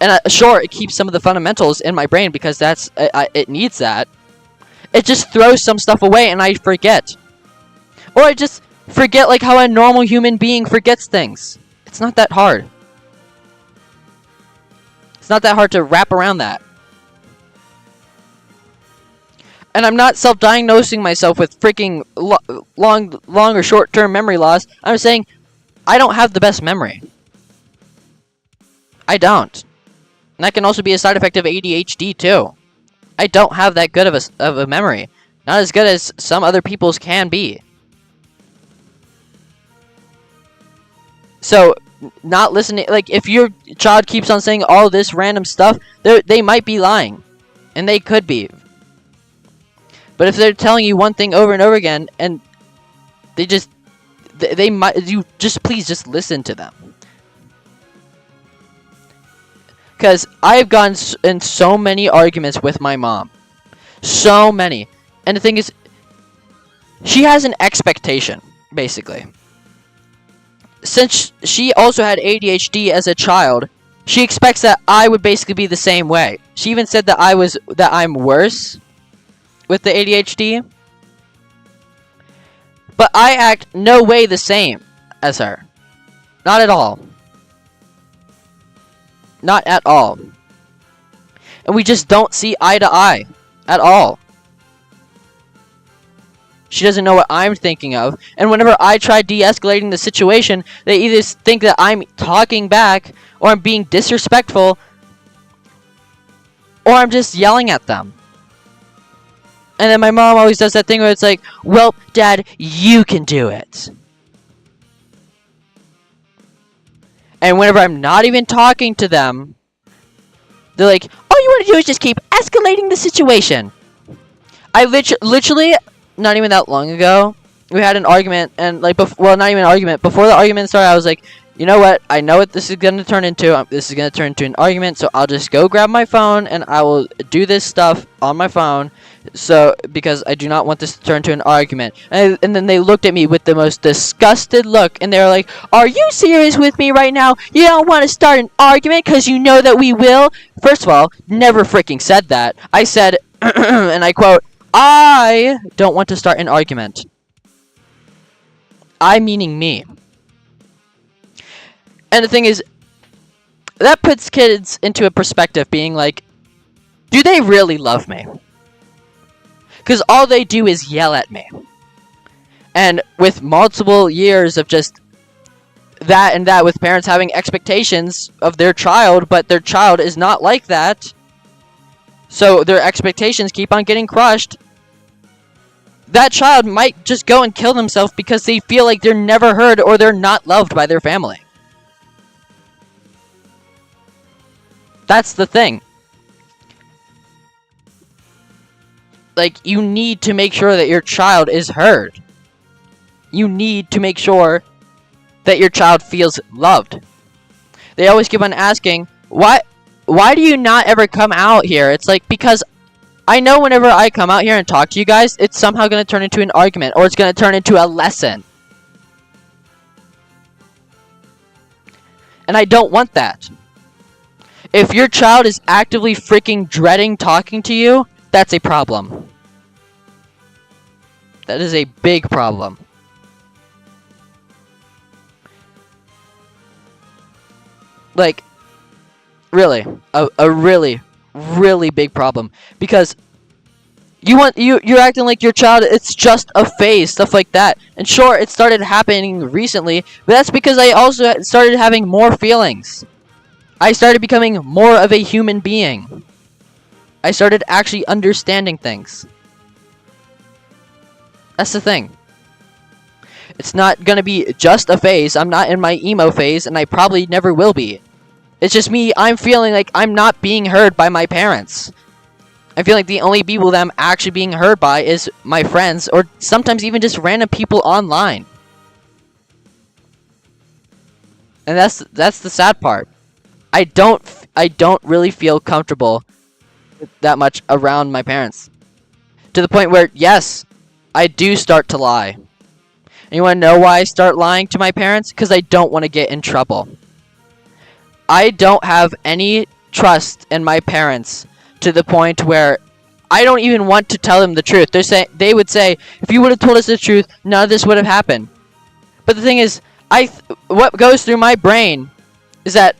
And sure, it keeps some of the fundamentals in my brain because it needs that. It just throws some stuff away and I forget. Or I just forget like how a normal human being forgets things. It's not that hard. It's not that hard to wrap around that. And I'm not self-diagnosing myself with freaking long or short-term memory loss. I'm saying I don't have the best memory. I don't. And that can also be a side effect of ADHD too. I don't have that good of a memory. Not as good as some other people's can be. So, not listening, like if your child keeps on saying all this random stuff, they might be lying. And they could be. But if they're telling you one thing over and over again, and they might, you just please just listen to them. Because I've gotten in so many arguments with my mom. So many. And the thing is, she has an expectation, basically. Since she also had ADHD as a child, she expects that I would basically be the same way. She even said that I'm worse with the ADHD. But I act no way the same as her. Not at all. Not at all. And we just don't see eye to eye. At all. She doesn't know what I'm thinking of. And whenever I try de-escalating the situation, they either think that I'm talking back, or I'm being disrespectful, or I'm just yelling at them. And then my mom always does that thing where it's like, well, Dad, you can do it. And whenever I'm not even talking to them, they're like, all you want to do is just keep escalating the situation. I literally, not even that long ago, we had an argument, and like, well, not even an argument. Before the argument started, I was like, you know what? I know what this is going to turn into. This is going to turn into an argument, so I'll just go grab my phone, and I will do this stuff on my phone. So, because I do not want this to turn to an argument. And then they looked at me with the most disgusted look, and they were like, are you serious with me right now? You don't want to start an argument because you know that we will? First of all, never freaking said that. I said, and I quote, I don't want to start an argument. I meaning me. And the thing is, that puts kids into a perspective being like, do they really love me? Because all they do is yell at me. And with multiple years of just that and that, with parents having expectations of their child, but their child is not like that, so their expectations keep on getting crushed, that child might just go and kill themselves because they feel like they're never heard or they're not loved by their family. That's the thing. like, you need to make sure that your child is heard. You need to make sure that your child feels loved. They always keep on asking, why do you not ever come out here? It's like, because I know whenever I come out here and talk to you guys, it's somehow going to turn into an argument, or it's going to turn into a lesson. And I don't want that. If your child is actively freaking dreading talking to you, that's a problem. That is a big problem. Like, really, a really, really big problem. Because you're acting like your child, it's just a phase, stuff like that. And sure, it started happening recently, but that's because I also started having more feelings. I started becoming more of a human being. I started actually understanding things. That's the thing. It's not gonna be just a phase. I'm not in my emo phase, and I probably never will be. It's just me, I'm feeling like I'm not being heard by my parents. I feel like the only people that I'm actually being heard by is my friends, or sometimes even just random people online. And that's the sad part. I don't really feel comfortable that much around my parents. To the point where, yes, I do start to lie. And you want to know why I start lying to my parents? Because I don't want to get in trouble. I don't have any trust in my parents to the point where I don't even want to tell them the truth. They would say, if you would have told us the truth, none of this would have happened. But the thing is, what goes through my brain is that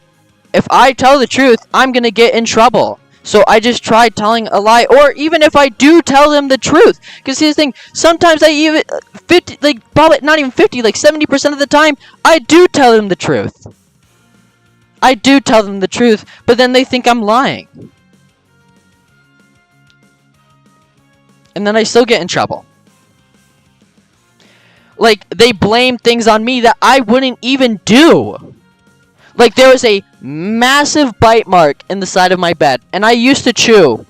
if I tell the truth, I'm going to get in trouble. So I just try telling a lie, or even if I do tell them the truth. Because here's the thing, sometimes I even, probably not even 50, like 70% of the time, I do tell them the truth. I do tell them the truth, but then they think I'm lying. And then I still get in trouble. Like, they blame things on me that I wouldn't even do. Like, there was a massive bite mark in the side of my bed, and I used to chew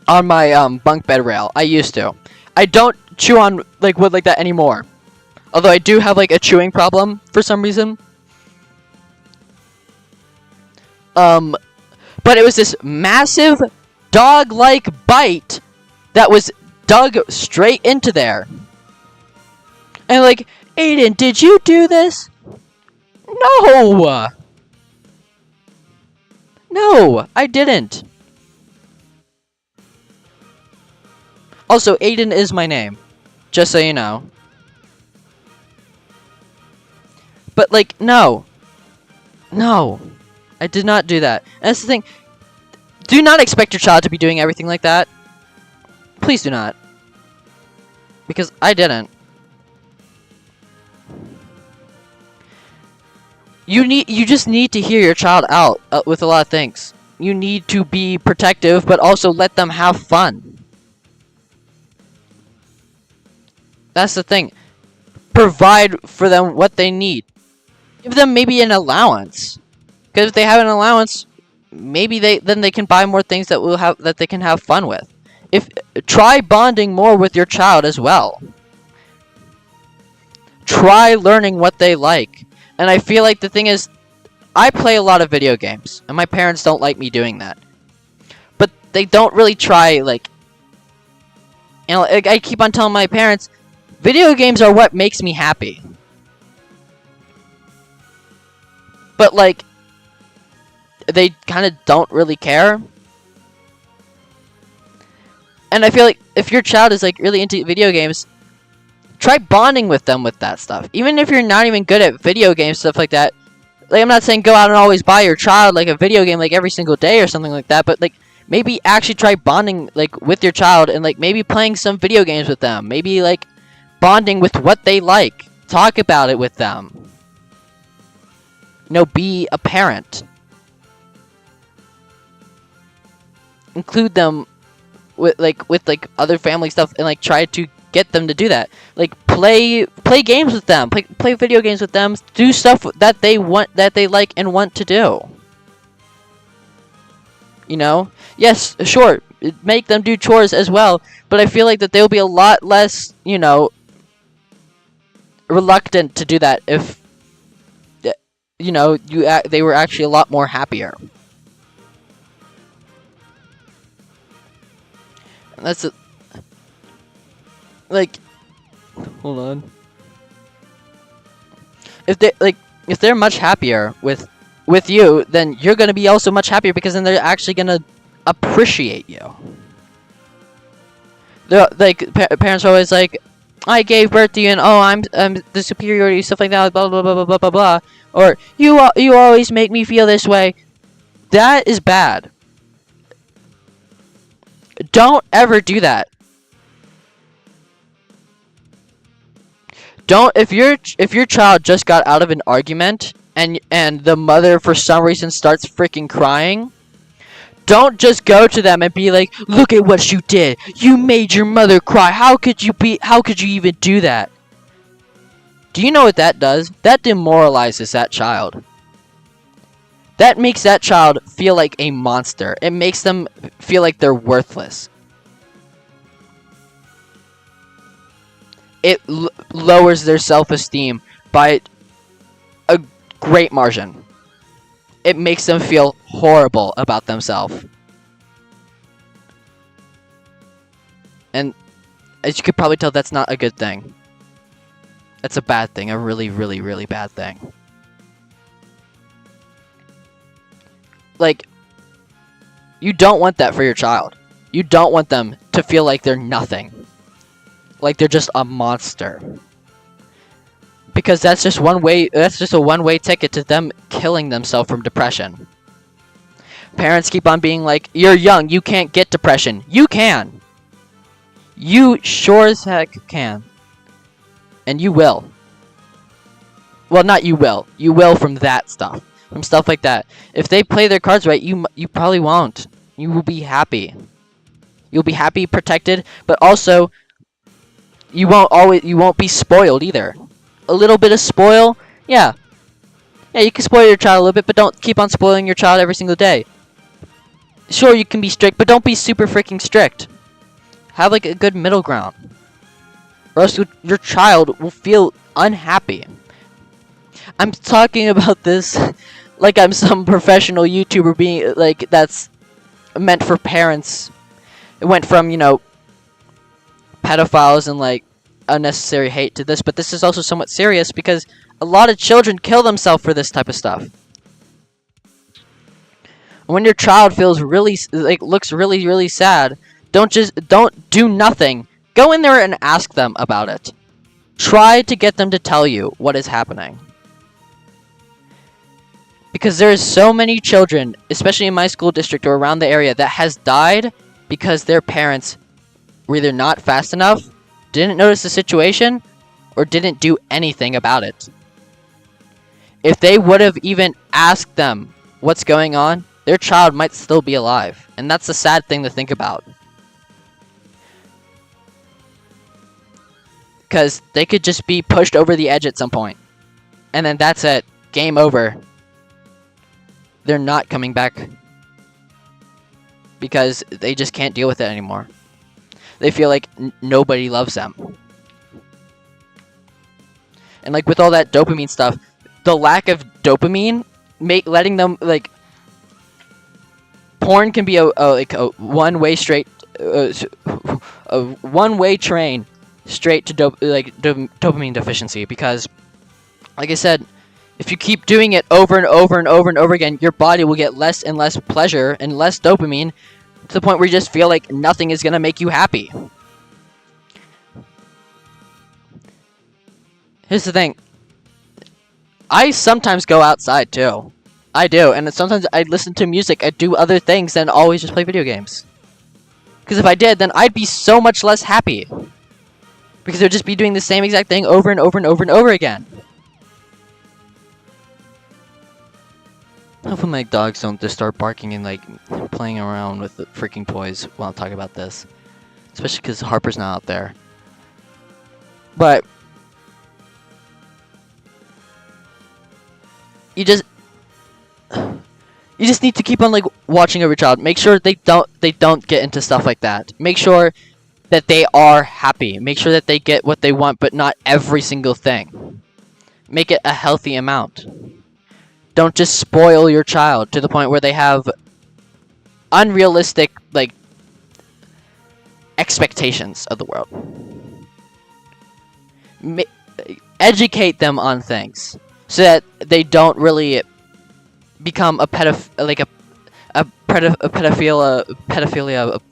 on my bunk bed rail. I used to. I don't chew on like wood like that anymore. Although I do have like a chewing problem for some reason. But it was this massive dog-like bite that was dug straight into there. And like, Aiden, did you do this? No! No, I didn't. Also, Aiden is my name. Just so you know. But like, no. No. I did not do that. And that's the thing. Do not expect your child to be doing everything like that. Please do not. Because I didn't. You just need to hear your child out with a lot of things. You need to be protective, but also let them have fun. That's the thing. Provide for them what they need. Give them maybe an allowance. Because if they have an allowance, maybe then they can buy more things that they can have fun with. Try bonding more with your child as well. Try learning what they like. And I feel like the thing is, I play a lot of video games, and my parents don't like me doing that. But they don't really try, like, you know, I keep on telling my parents, video games are what makes me happy. But, like, they kind of don't really care. And I feel like if your child is, like, really into video games, try bonding with them with that stuff. Even if you're not even good at video games, stuff like that. Like, I'm not saying go out and always buy your child, like, a video game, like, every single day or something like that. But, like, maybe actually try bonding, like, with your child and, like, maybe playing some video games with them. Maybe, like, bonding with what they like. Talk about it with them. You know, be a parent. Include them with other family stuff and, like, try to get them to do that. Like, play games with them. Play video games with them. Do stuff that they like and want to do. You know? Yes, sure. make them do chores as well. But I feel like that they'll be a lot less, reluctant to do that if, they were actually a lot more happier. And that's hold on. If they're much happier with you, then you're gonna be also much happier, because then they're actually gonna appreciate you. Parents are always like, I gave birth to you, and oh, I'm the superiority, stuff like that, blah blah blah blah blah blah blah, or you always make me feel this way. That is bad. Don't ever do that. If your child just got out of an argument and the mother for some reason starts freaking crying, don't just go to them and be like, "Look at what you did. You made your mother cry. How could you even do that?" Do you know what that does? That demoralizes that child. That makes that child feel like a monster. It makes them feel like they're worthless. It lowers their self-esteem by a great margin. It makes them feel horrible about themselves. And as you could probably tell, that's not a good thing. That's a bad thing. A really, really, really bad thing. You don't want that for your child. You don't want them to feel like they're nothing. Like they're just a monster. Because that's just a one-way ticket to them killing themselves from depression. Parents keep on being like, "You're young, you can't get depression." You can. You sure as heck can. And you will. Well, not you will. You will from that stuff. From stuff like that. If they play their cards right, you probably won't. You will be happy. You'll be happy, protected, but also you won't be spoiled either. A little bit of spoil, yeah. Yeah, you can spoil your child a little bit, but don't keep on spoiling your child every single day. Sure, you can be strict, but don't be super freaking strict. Have a good middle ground. Or else your child will feel unhappy. I'm talking about this like I'm some professional YouTuber being that's meant for parents. It went from, pedophiles and unnecessary hate to this, but this is also somewhat serious because a lot of children kill themselves for this type of stuff. When your child feels really looks really, really sad, don't do nothing. Go in there and ask them about it. Try to get them to tell you what is happening. Because there is so many children, especially in my school district or around the area, that has died because their parents were either not fast enough, didn't notice the situation, or didn't do anything about it. If they would have even asked them what's going on, their child might still be alive. And that's a sad thing to think about. Because they could just be pushed over the edge at some point. And then that's it. Game over. They're not coming back. Because they just can't deal with it anymore. They feel like nobody loves them. And with all that dopamine stuff, the lack of dopamine letting them porn can be a one-way straight a one-way train straight to dopamine deficiency, because like I said, if you keep doing it over and over and over and over again, your body will get less and less pleasure and less dopamine to the point where you just feel like nothing is going to make you happy. Here's the thing. I sometimes go outside too. I do. And sometimes I listen to music. I do other things than always just play video games. Because if I did, then I'd be so much less happy. Because I'd just be doing the same exact thing over and over and over and over again. Hopefully my dogs don't just start barking and playing around with the freaking toys while I'm talking about this. Especially because Harper's not out there. But You just need to keep on like watching over your child. Make sure they don't get into stuff like that. Make sure that they are happy. Make sure that they get what they want, but not every single thing. Make it a healthy amount. Don't just spoil your child to the point where they have unrealistic like expectations of the world. Educate them on things so that they don't really become a pedophilia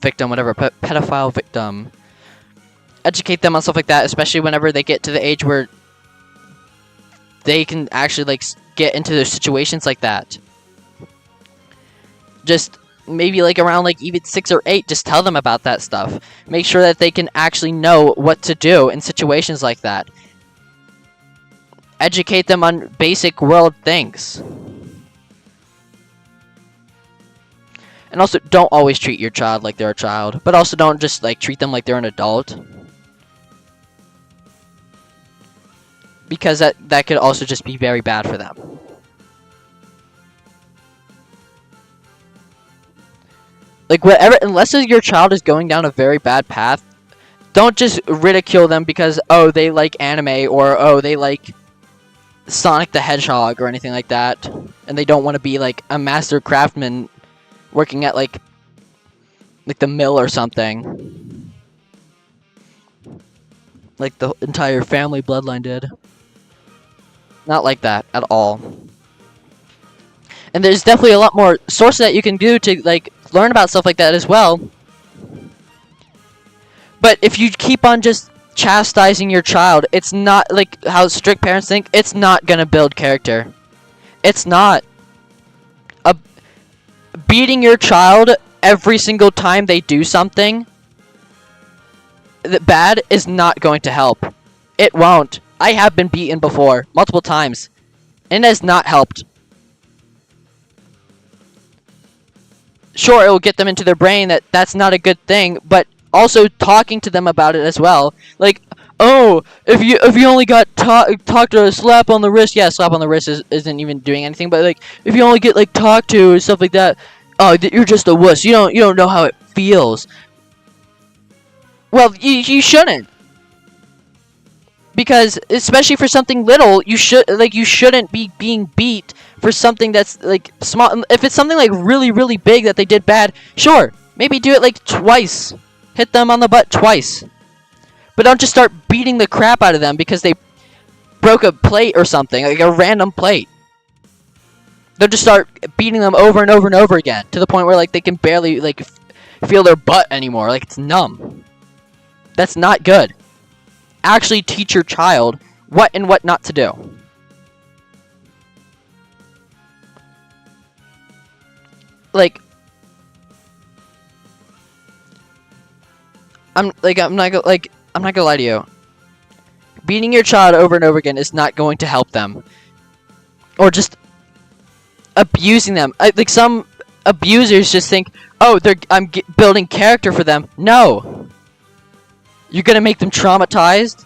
victim, whatever, pedophile victim. Educate them on stuff like that, especially whenever they get to the age where they can actually like get into those situations like that. Just maybe like around like even 6 or 8, just tell them about that stuff. Make sure that they can actually know what to do in situations like that. Educate them on basic world things. And also, don't always treat your child like they're a child, but also don't just like treat them like they're an adult. Because that could also just be very bad for them. Like whatever, unless your child is going down a very bad path, don't just ridicule them because, oh, they like anime, or oh, they like Sonic the Hedgehog or anything like that, and they don't want to be like a master craftsman working at like the mill or something, like the entire family bloodline did. Not like that at all. And there's definitely a lot more sources that you can do to like learn about stuff like that as well. But if you keep on just chastising your child, it's not like how strict parents think. It's not gonna build character. It's not. Beating your child every single time they do something that bad is not going to help. It won't. I have been beaten before, multiple times, and it has not helped. Sure, it will get them into their brain that that's not a good thing, but also talking to them about it as well. Like, oh, if you only got talked or a slap on the wrist, yeah, slap on the wrist isn't even doing anything, but like if you only get like talked to or stuff like that, oh, you're just a wuss. You don't know how it feels. Well, you shouldn't. Because especially for something little, you shouldn't be being beat for something that's like small. If it's something like really, really big that they did bad, sure, maybe do it like twice. Hit them on the butt twice. But don't just start beating the crap out of them because they broke a plate or something, like a random plate. Don't just start beating them over and over and over again to the point where like they can barely like feel their butt anymore, like it's numb. That's not good. Actually teach your child what and what not to do. Like, I'm not gonna lie to you. Beating your child over and over again is not going to help them. Or just abusing them. Like some abusers just think, oh, I'm building character for them. No. You're gonna make them traumatized.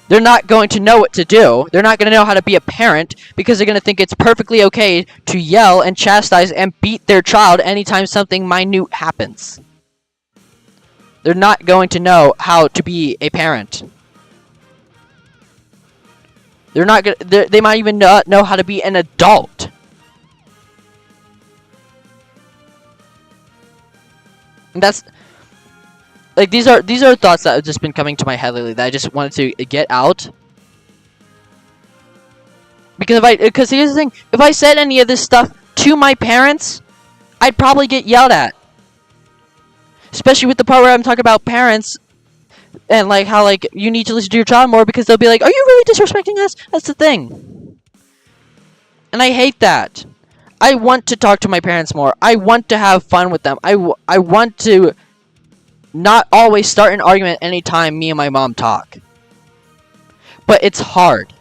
They're not going to know what to do. They're not going to know how to be a parent because they're going to think it's perfectly okay to yell and chastise and beat their child anytime something minute happens. They're not going to know how to be a parent. They're not gonna, they might even not know how to be an adult. And that's like these are thoughts that have just been coming to my head lately that I just wanted to get out. Because here's the thing, if I said any of this stuff to my parents, I'd probably get yelled at. Especially with the part where I'm talking about parents and like how like you need to listen to your child more because they'll be like, "Are you really disrespecting us?" That's the thing. And I hate that. I want to talk to my parents more. I want to have fun with them. I want to not always start an argument anytime me and my mom talk. But it's hard.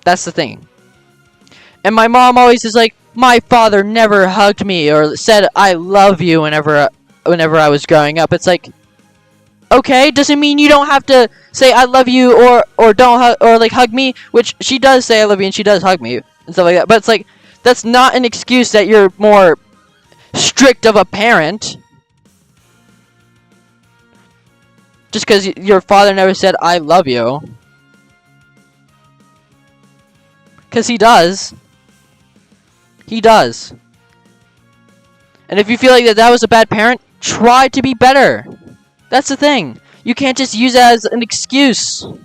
That's the thing. And my mom always is like, my father never hugged me or said I love you whenever I was growing up. It's like, Okay, doesn't mean you don't have to say I love you or don't or like hug me, which she does say I love you and she does hug me and stuff like that. But it's like that's not an excuse that you're more strict of a parent. Just because your father never said I love you. Because he does. He does. And if you feel like that was a bad parent, try to be better. That's the thing. You can't just use that as an excuse. And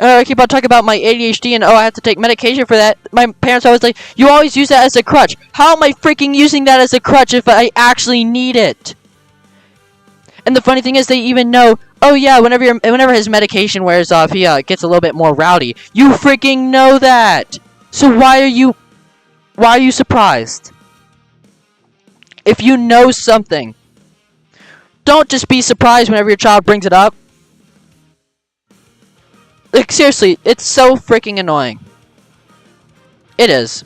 I keep on talking about my ADHD and I have to take medication for that. My parents always like, you always use that as a crutch. How am I freaking using that as a crutch if I actually need it? And the funny thing is, they even know, oh yeah, whenever his medication wears off, he gets a little bit more rowdy. You freaking know that. So why are you surprised? If you know something, don't just be surprised whenever your child brings it up. Like seriously, it's so freaking annoying. It is.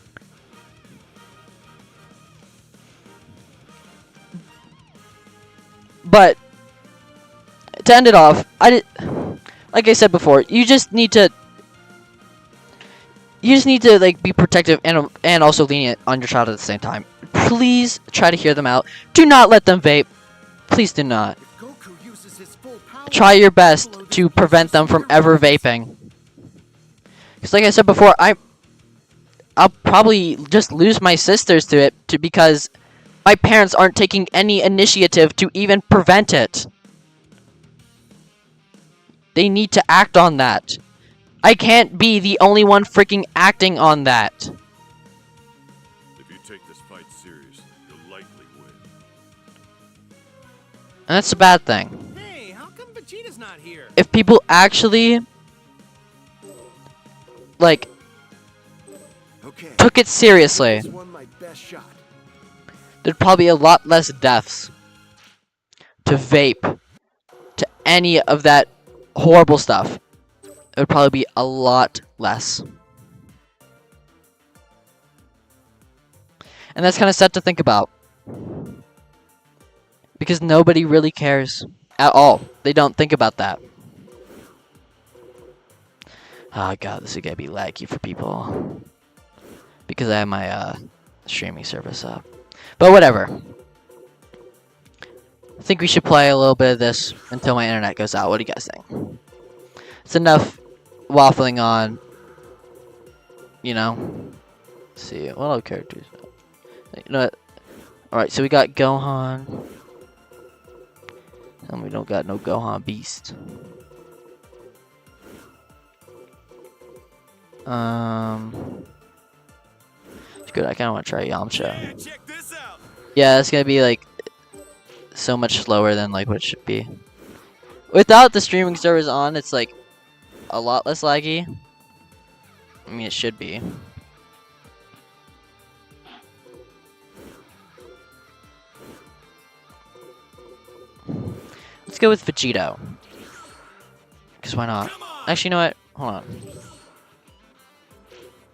But to end it off, like I said before, you just need to like be protective and also lenient on your child at the same time. Please try to hear them out. Do not let them vape. Please do not. Try your best to prevent them from ever vaping. Because like I said before, I'll probably just lose my sisters to it because my parents aren't taking any initiative to even prevent it. They need to act on that. I can't be the only one freaking acting on that. If you take this fight seriously, you'll likely win. And that's a bad thing. Hey, how come Vegeta's not here? If people actually like Okay. took it seriously, This one my best shot. there'd probably be a lot less deaths to vape, to any of that horrible stuff. It would probably be a lot less. And that's kind of sad to think about. Because nobody really cares at all. They don't think about that. Oh god, this is gonna be laggy for people. Because I have my streaming service up. But whatever. I think we should play a little bit of this until my internet goes out. What do you guys think? It's enough waffling on, you know. Let's see, what other characters? You know what? Alright, so we got Gohan. And we don't got no Gohan Beast. It's good, I kinda wanna try Yamcha. Check this out. Yeah, that's gonna be like so much slower than like what it should be. Without the streaming servers on, it's like a lot less laggy. I mean, it should be. Let's go with Vegito. Because why not? Actually, you know what? Hold on.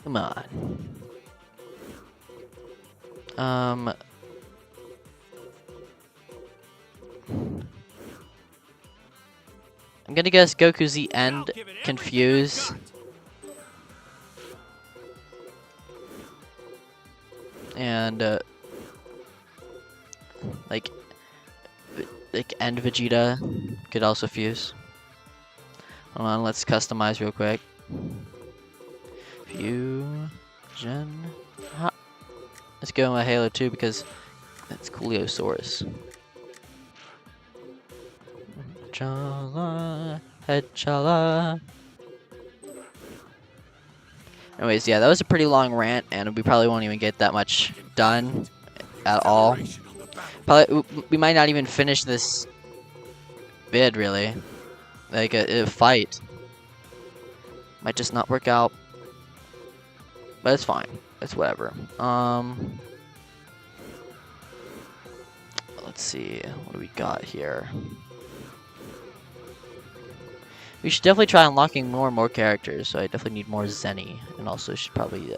Come on. I'm gonna guess Goku's the end confuse. And like end Vegeta could also fuse. Hold on, let's customize real quick. Fusion. Let's go with Halo 2 because that's Cooliosaurus. Chala, headchala. Anyways, yeah, that was a pretty long rant, and we probably won't even get that much done at all. Probably, we might not even finish this vid, really. Like, a fight. Might just not work out. But it's fine. It's whatever. Let's see. What do we got here? We should definitely try unlocking more and more characters, so I definitely need more Zenny. And also should probably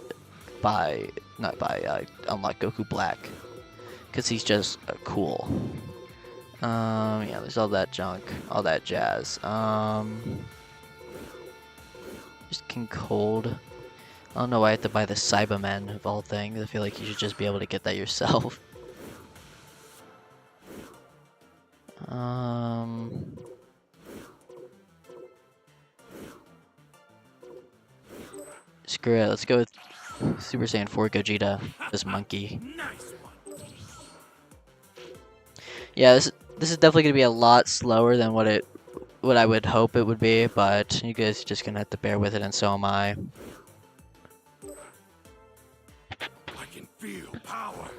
unlock Goku Black. Because he's just cool. Yeah, there's all that junk, all that jazz. Just King Cold. I don't know why I have to buy the Cybermen of all things. I feel like you should just be able to get that yourself. Screw it. Let's go with Super Saiyan 4 Gogeta. This monkey. Nice one. Yeah, this is definitely gonna be a lot slower than what I would hope it would be, but you guys are just gonna have to bear with it, and so am I. I can feel power.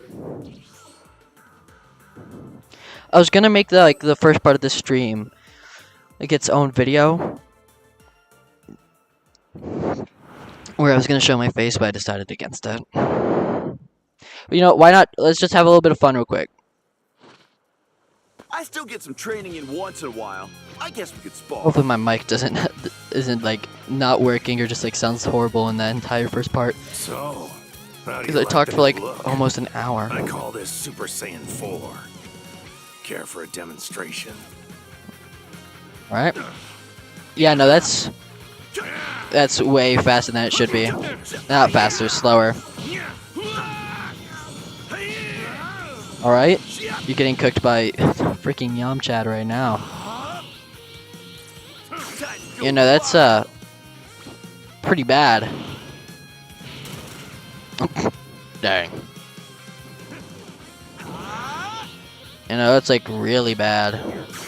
I was gonna make the first part of the stream like its own video, where I was gonna show my face, but I decided against it. But you know, why not? Let's just have a little bit of fun real quick. I still get some training in once in a while. I guess we could spar. Hopefully my mic isn't like not working or just like sounds horrible in that entire first part. So, how do Because you I like talked the for like new look? almost an hour. I call this Super Saiyan 4. Care for a demonstration? Alright. Yeah, no, that's way faster than it should be. Not faster, slower. Alright. You're getting cooked by freaking Yamchad right now. You know, that's pretty bad. Dang. You know, that's like really bad.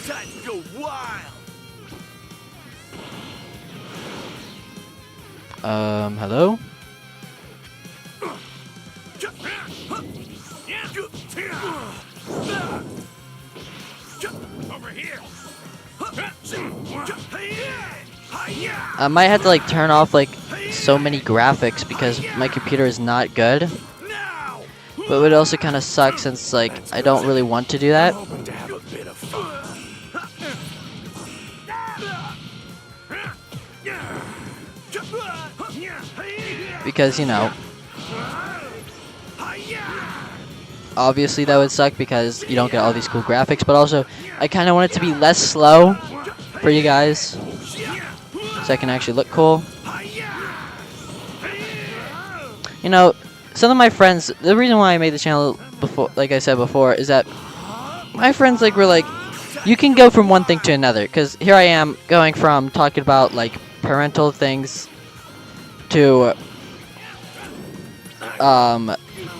Time to go wild. Hello? Over here. I might have to like turn off like so many graphics because my computer is not good. Now. But it would also kind of suck since like I don't really want to do that. Hoping to have a bit of fun. Because, you know, obviously that would suck because you don't get all these cool graphics, but also I kind of want it to be less slow for you guys so I can actually look cool. You know, some of my friends, the reason why I made the channel before, like I said before, is that my friends like were like, you can go from one thing to another, because here I am going from talking about like parental things to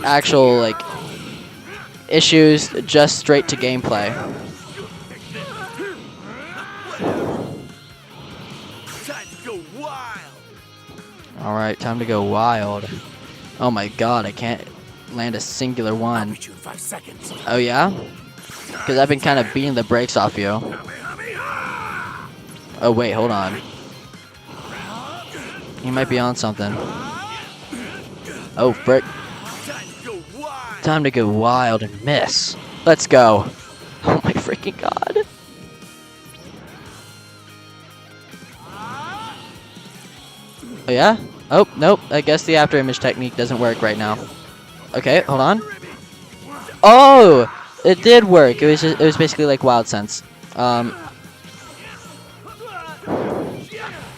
actual like issues just straight to gameplay. Time to go wild. Alright, time to go wild. Oh my god, I can't land a singular one. Reach you in 5 seconds. Oh yeah? Because I've been kind of beating the brakes off you. Oh wait, hold on. You might be on something. Oh frick. Time to go wild. Time to go wild and miss. Let's go. Oh my freaking god. Oh yeah? Oh, nope. I guess the after image technique doesn't work right now. Okay, hold on. Oh! It did work. It was basically like Wild Sense.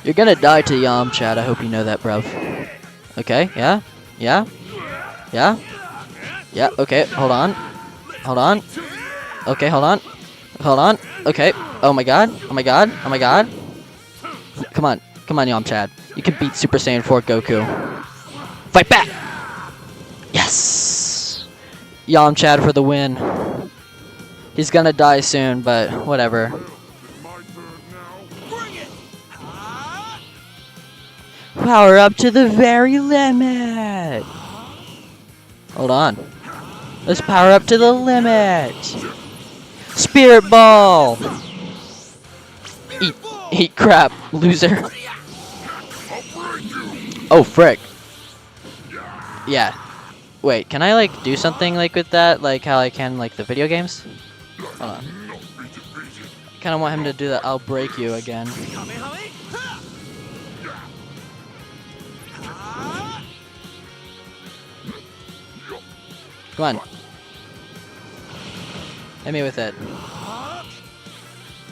You're gonna die to Yamchad. I hope you know that, bruv. Okay, yeah? Yeah? Yeah? Yeah, okay, hold on. Hold on. Okay, hold on. Hold on. Okay. Oh my god. Oh my god. Oh my god. Come on. Come on, Yamchad. You can beat Super Saiyan 4 Goku. Fight back! Yes! Yamchad for the win. He's gonna die soon, but whatever. Bring it. Power up to the very limit! Hold on. Let's power up to the limit! Spirit Ball! Eat crap, loser. Oh, frick. Yeah. Wait, can I like do something like with that? Like how I can like the video games? Hold on. Kinda want him to do that. I'll break you again. Come on. Hit me with it.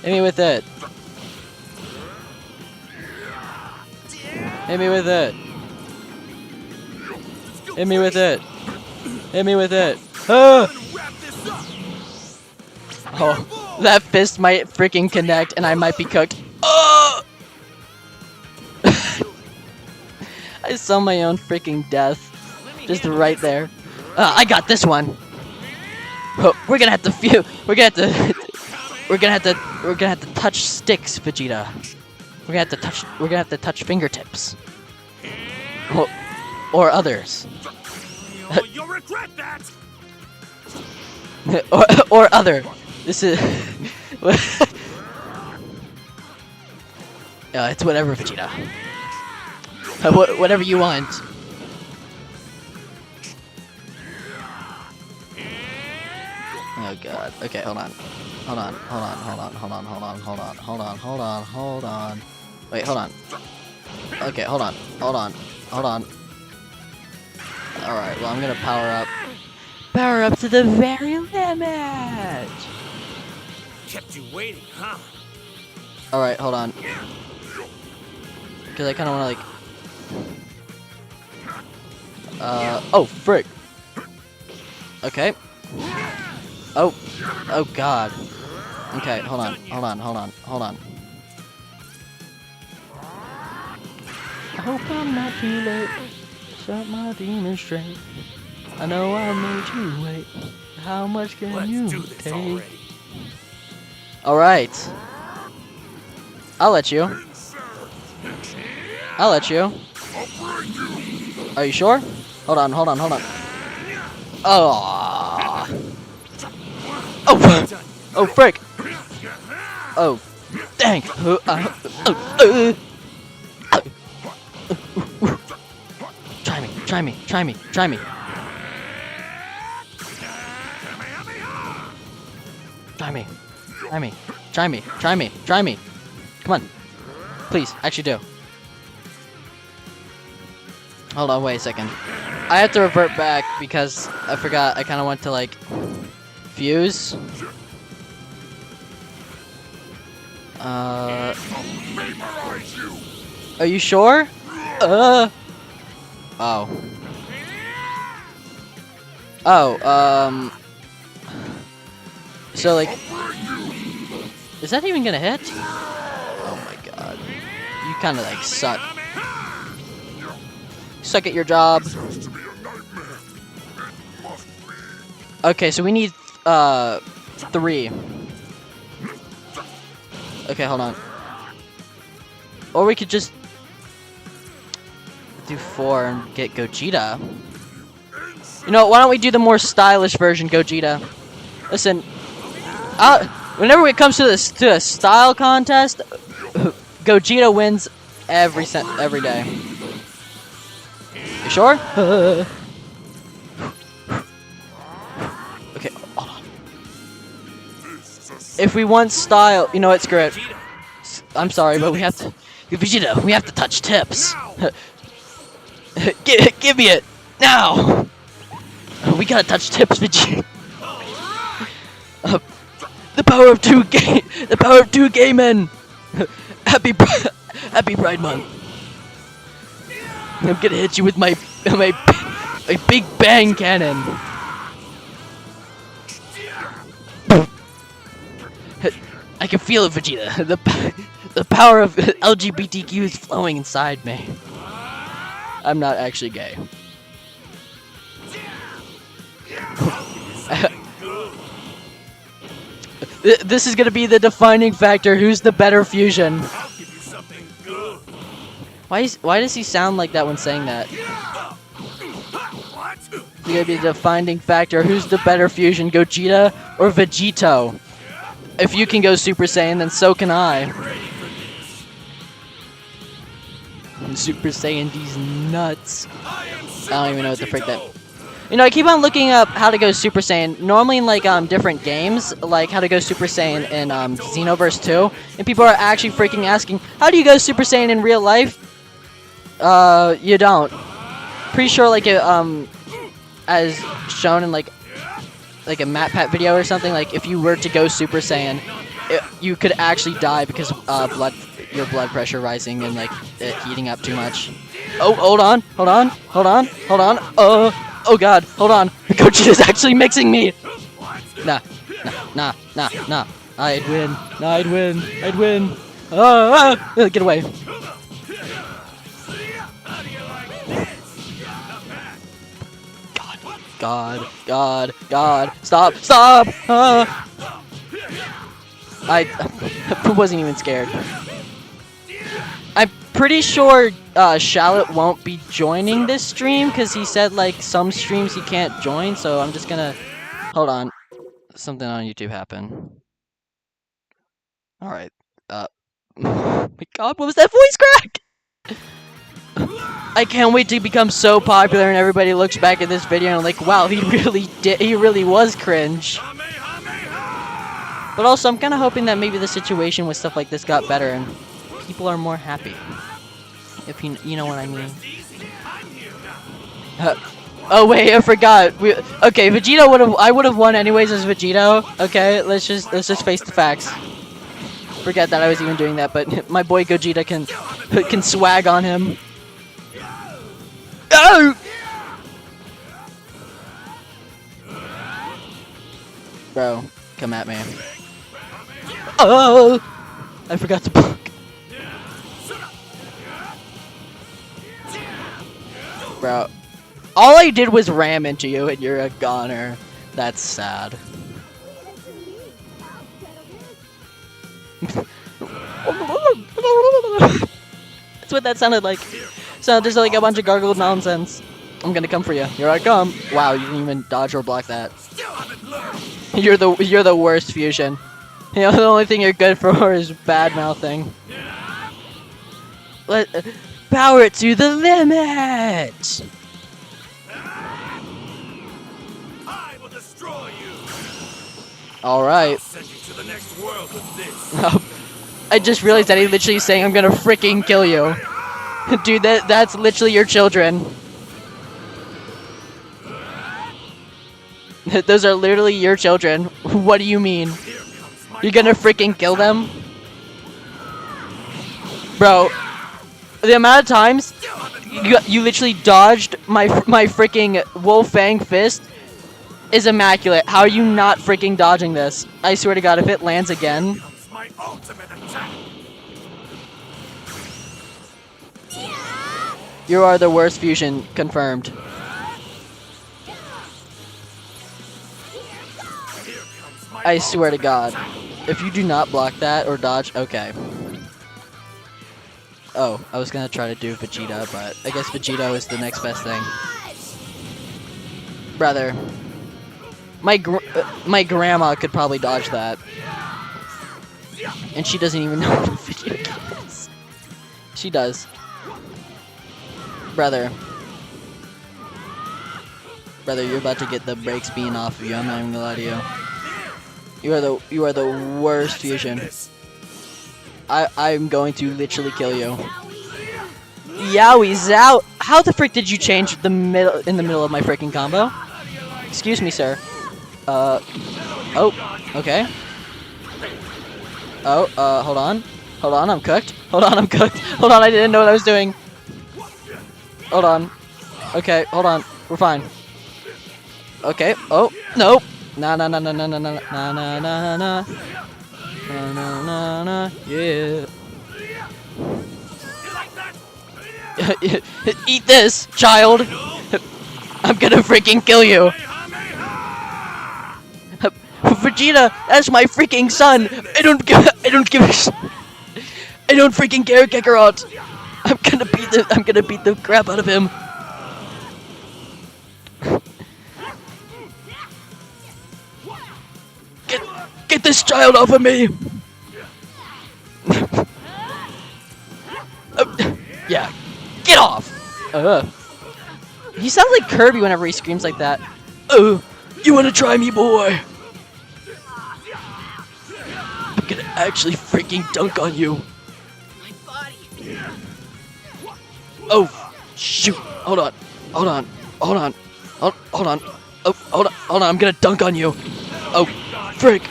Hit me with it. Hit me with it. Hit me with it. Hit me with it. Ah! Oh, that fist might freaking connect and I might be cooked. Oh! I saw my own freaking death. Just right there. I got this one. Oh, we're gonna have to we're gonna have to touch sticks, Vegeta. We're gonna have to touch fingertips. Or others. You'll regret that. or other. This is it's whatever, Vegeta. Whatever you want. Oh god. Okay, hold on. Hold on. Wait, hold on. Okay, hold on. Alright, well I'm gonna power up. Power up to the very limit! Kept you waiting, huh? Alright, hold on. Because I kind of want to, oh, frick. Okay. Oh god. Okay, hold on. I hope I'm not too late. Set my demons straight. I know I made you wait. How much can Let's you do this take? already. Alright. I'll let you. Are you sure? Hold on. Oh. Oh, frick. Oh, dang. Try me. Come on. Please, actually do. Hold on, wait a second. I have to revert back because I forgot I kind of want to, like, fuse. Are you sure? Oh. So, like, is that even gonna hit? Oh my god. You kind of, like, suck. Suck at your job. Okay, so we need, 3. Okay, hold on. Or we could just do 4 and get Gogeta. You know, why don't we do the more stylish version, Gogeta? Listen, whenever it comes to this a style contest, Gogeta wins every day. You sure? Okay, hold on. If we want style, you know what? Screw it. I'm sorry, but we have to. Vegeta, we have to touch tips. Give me it now. We gotta touch tips, Vegeta. The power of two gay men. Happy Pride Month. I'm gonna hit you with my big bang cannon. I can feel it, Vegeta. The power of LGBTQ is flowing inside me. I'm not actually gay. This is gonna be the defining factor. Who's the better fusion? Why does he sound like that when saying that? It's gonna be the defining factor. Who's the better fusion, Gogeta or Vegito? If you can go Super Saiyan, then so can I. Super Saiyan these nuts. I don't even know what the frick that. You know, I keep on looking up how to go Super Saiyan. Normally in like different games, like how to go Super Saiyan in Xenoverse 2, and people are actually freaking asking, how do you go Super Saiyan in real life? You don't. Pretty sure like it as shown in like a MatPat video or something. Like if you were to go Super Saiyan, you could actually die because your blood pressure rising and like it heating up too much. Oh, hold on. Oh god, hold on. Gogeta's actually mixing me. Nah. I'd win. Get away. God. Stop. I wasn't even scared. I'm pretty sure Shallot won't be joining this stream because he said like some streams he can't join, so I'm just gonna hold on. Something on YouTube happened. Alright. Oh my god, what was that voice crack? I can't wait to become so popular and everybody looks back at this video and like, wow, he really was cringe. But also, I'm kind of hoping that maybe the situation with stuff like this got better and people are more happy. If you know what I mean. Oh wait, I forgot. Okay, Vegito I would have won anyways as Vegito. Okay, let's just face the facts. Forget that I was even doing that, but my boy Gogeta can swag on him. Oh! Bro, come at me. Oh! I forgot to block. Bro, all I did was ram into you and you're a goner. That's sad. That's what that sounded like. Sounded just like a bunch of gargled nonsense. I'm gonna come for you. Here I come. Wow, you didn't even dodge or block that. You're the worst fusion. You know, the only thing you're good for is bad mouthing. Power it to the limit. I will destroy you. All right. I'll send you to the next world with this. I just realized that he's literally saying I'm gonna freaking kill you. Dude, that's literally your children. Those are literally your children. What do you mean? You're gonna freaking kill them? Bro, the amount of times you literally dodged my freaking Wolfang fist is immaculate. How are you not freaking dodging this? I swear to God, if it lands again. My ultimate attack. You are the worst fusion, confirmed. I swear to God. If you do not block that or dodge, okay. Oh, I was gonna try to do Vegeta, but I guess Vegito is the next best thing. Brother. My grandma could probably dodge that. And she doesn't even know what a video game is. She does. Brother. Brother, you're about to get the brakes being off of you. I'm not even gonna lie to you. You are the worst fusion. I'm going to literally kill you. Yowie zow! How the frick did you change in the middle of my freaking combo? Excuse me, sir. Oh, okay. Oh, hold on. Hold on, I'm cooked. Hold on, I didn't know what I was doing. Hold on. Okay, hold on. We're fine. Okay, oh, nope. Nah, yeah. Eat this, child. I'm gonna freaking kill you. Vegeta, that's my freaking son. I don't freaking care, Kakarot. I'm gonna beat the crap out of him. Get this child off of me. Yeah, get off. He sounds like Kirby whenever he screams like that. Oh, you wanna try me, boy? I'm gonna actually freaking dunk on you. Oh, shoot. Hold on. Oh, hold on. I'm gonna dunk on you. Oh, frick.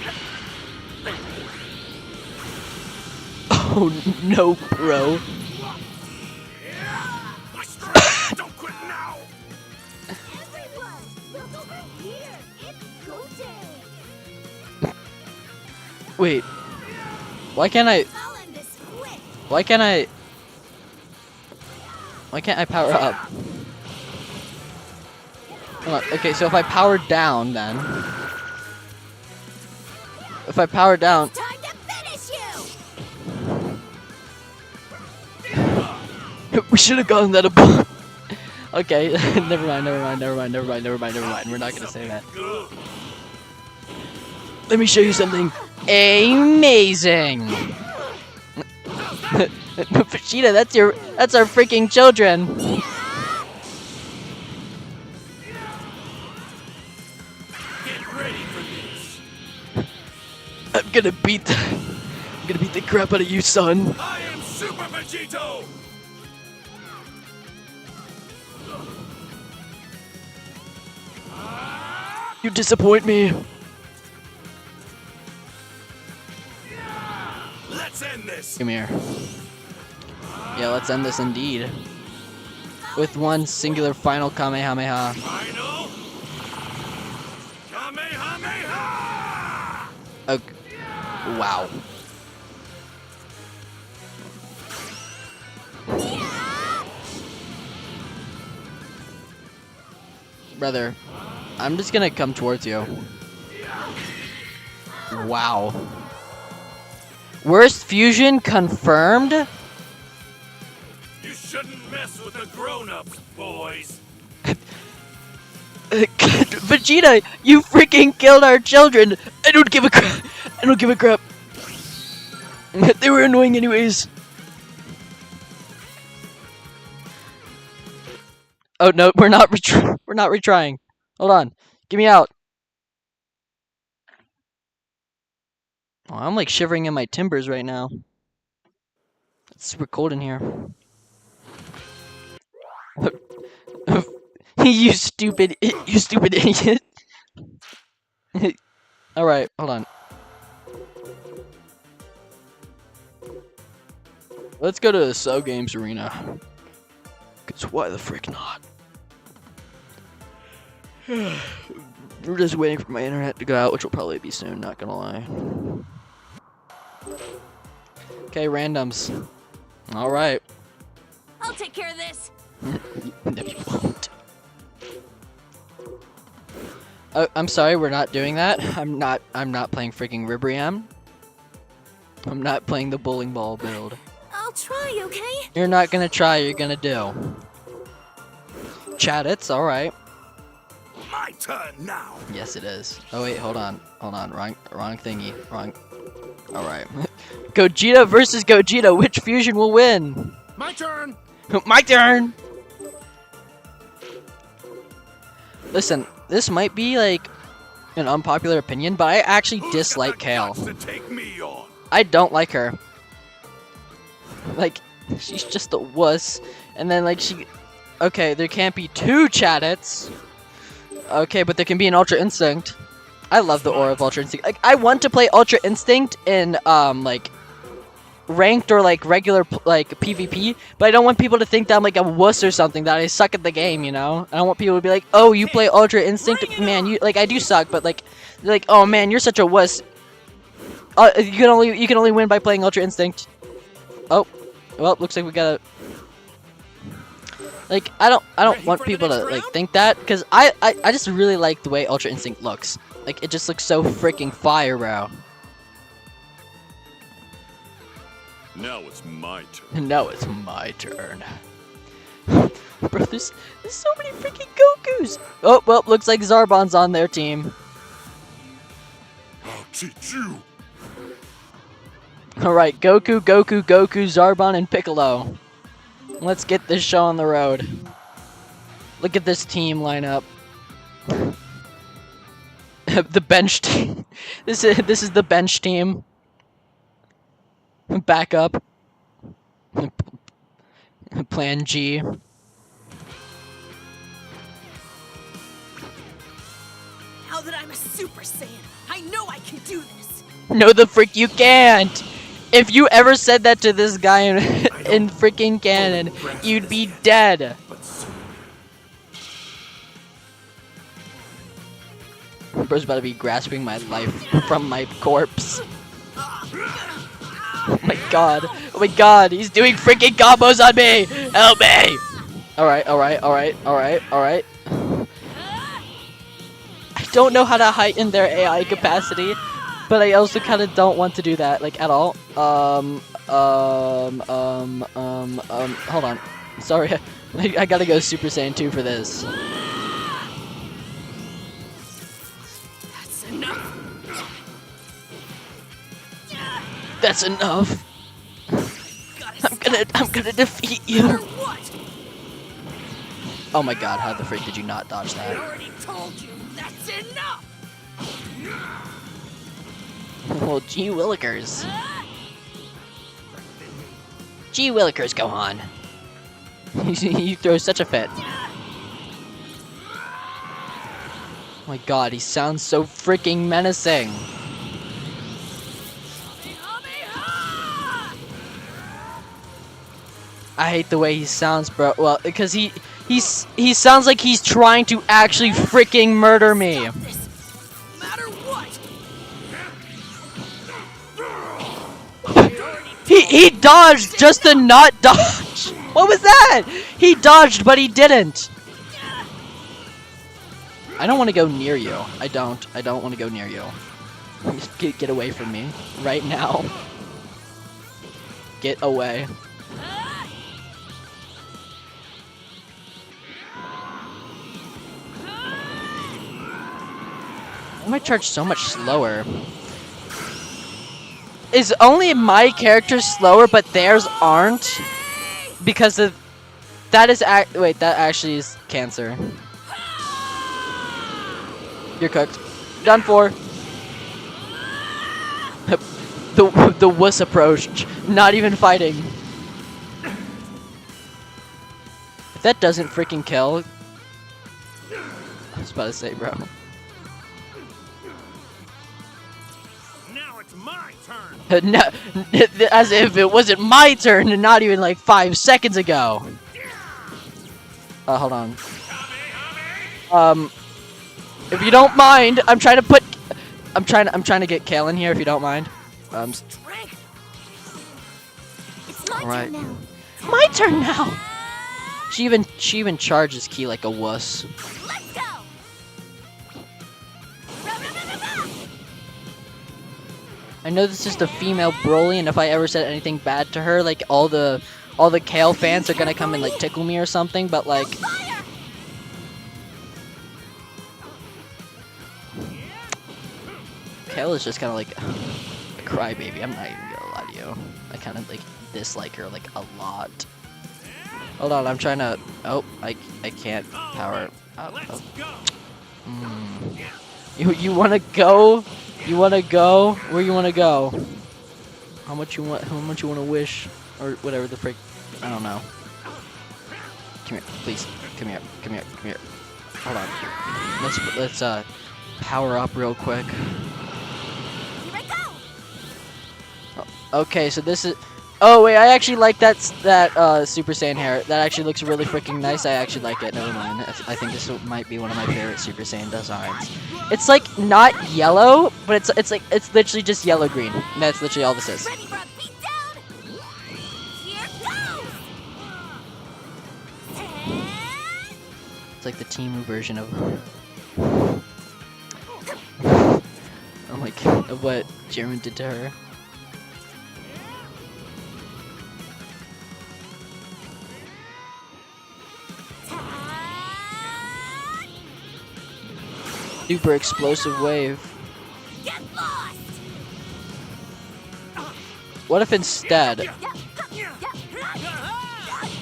Oh no, bro. My strength! Don't quit now! Everyone, look over here. It's go day. Wait. Why can't I? Fall in this quick. Why can't I? Why can't I power up? Hold on. Okay, so if I power down, then. If I power down. Time to finish you. We should have gotten that above. Okay, never mind. We're not gonna say that. Let me show you something amazing. Vegeta, that's our freaking children. Get ready for this! I'm gonna beat the crap out of you, son. I am Super Vegito! You disappoint me. Let's end this! Come here. Yeah, let's end this indeed. With one singular final Kamehameha. Final Kamehameha! Okay. Wow. Brother, I'm just gonna come towards you. Wow. Worst fusion confirmed? You shouldn't mess with the grown-ups, boys! Vegeta, you freaking killed our children! I don't give a crap! I don't give a crap! They were annoying anyways. Oh no, we're not retrying. Hold on. Get me out. Oh, I'm like shivering in my timbers right now. It's super cold in here. you stupid idiot. Alright, hold on. Let's go to the So Games Arena. Cause why the frick not? We're just waiting for my internet to go out, which will probably be soon, not gonna lie. Okay, randoms. Alright. I'll take care of this. No, you won't. I'm sorry, we're not doing that. I'm not playing freaking Ribriam. I'm not playing the bowling ball build. I'll try, okay? You're not gonna try, you're gonna do. Chat, it's alright. My turn now! Yes, it is. Oh wait, hold on, wrong thingy, wrong. All right, Gogeta versus Gogeta. Which fusion will win? My turn! My turn. Listen, this might be like an unpopular opinion, but I actually Who's dislike got the Kale. guts to take me on? I don't like her. Like, she's just a wuss, and then like she. Okay, there can't be two Chaddits. Okay, but there can be an Ultra Instinct. I love the aura of Ultra Instinct. Like, I want to play Ultra Instinct in, like, ranked or, like, regular, like, PvP, but I don't want people to think that I'm, like, a wuss or something, that I suck at the game, you know? I don't want people to be like, oh, you play Ultra Instinct? Man, you, like, I do suck, but, like, they're like, oh, man, you're such a wuss. You can only win by playing Ultra Instinct. Oh, well, looks like we got a... Like, I don't want people to, like, think that, because I just really like the way Ultra Instinct looks. Like, it just looks so freaking fire, bro. Now it's my turn. Now it's my turn. Bro, there's so many freaking Gokus! Oh, well, looks like Zarbon's on their team. I'll teach you. Alright, Goku, Zarbon, and Piccolo. Let's get this show on the road. Look at this team lineup. The bench team. This is the bench team. Back up. Plan G. Now that I'm a Super Saiyan, I know I can do this. No, the frick you can't. If you ever said that to this guy in, in freaking canon, you'd be dead. But soon. Bro's about to be grasping my life from my corpse. Oh my god. Oh my god. He's doing freaking combos on me. Help me. Alright, alright, alright, alright, alright. I don't know how to heighten their AI capacity, but I also kind of don't want to do that, like, at all. Hold on. Sorry. I gotta go Super Saiyan 2 for this. That's enough. That's enough. I'm gonna defeat you. What? Oh my god, how the freak did you not dodge I that? already told you. That's enough. Well, gee willikers. Gee willikers, Gohan. You throw such a fit. Oh my god, he sounds so freaking menacing. I hate the way he sounds, bro. Well, because he sounds like he's trying to actually freaking murder me. Stop this. No matter what. He dodged just to not dodge. What was that? He dodged, but he didn't. I don't want to go near you. I don't want to go near you. Just get away from me right now. Get away. Why am I charged so much slower? Is only my character slower, but theirs aren't? Because of that is wait, that actually is cancer. You're cooked. Done for. The wuss approach. Not even fighting. If that doesn't freaking kill. I was about to say, bro. Now it's my turn. No, as if it wasn't my turn and not even like 5 seconds ago. Hold on. If you don't mind, I'm trying to get Kale in here. If you don't mind. Strength. It's my Alright. turn now. My turn now. She even charges Ki like a wuss. Let's go. I know this is the female Broly, and if I ever said anything bad to her, like all the Kale fans are gonna come and like tickle me or something. But like, Fire. Kale is just kind of like a crybaby. I'm not even gonna lie to you. I kind of like dislike her like a lot. Hold on, I'm trying to. Oh, I can't power up. Let's go. You wanna go? You wanna go? Where you wanna go? How much you want? How much you wanna wish? Or whatever the frick? I don't know. Come here, please. Come here. Come here. Come here. Hold on. Let's power up real quick. Here I go. Okay, so this is. Oh wait, I actually like that Super Saiyan hair. That actually looks really freaking nice. I actually like it. Never mind. I think this might be one of my favorite Super Saiyan designs. It's like not yellow, but it's literally just yellow green. And that's literally all this is. Ready for a beatdown? Here goes. And It's like the Temu version of. Oh my god, of what Jeremy did to her. Super explosive wave. get lost. What if instead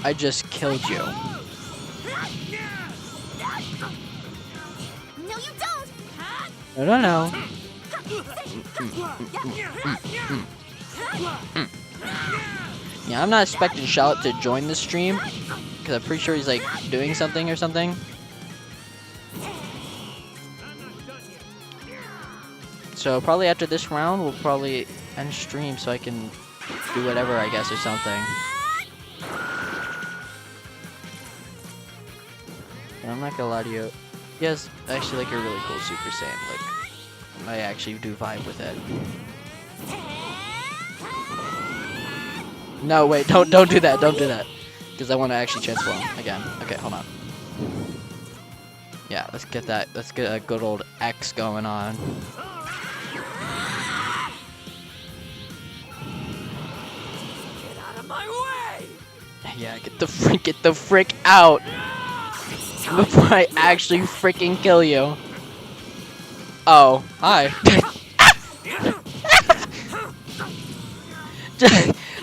I just killed you? No, you don't. No. Yeah, I'm not expecting Charlotte to join the stream because I'm pretty sure he's like doing something or something. So probably after this round, we'll probably end stream so I can do whatever, I guess, or something. And I'm not gonna lie to you. He has actually like a really cool Super Saiyan. Like, I actually do vibe with it. No, wait, don't do that, don't do that. Because I want to actually transform again. Okay, hold on. Yeah, let's get that. Let's get a good old X going on. Get out of my way! Yeah, get the frick out before I actually freaking kill you. Oh, hi.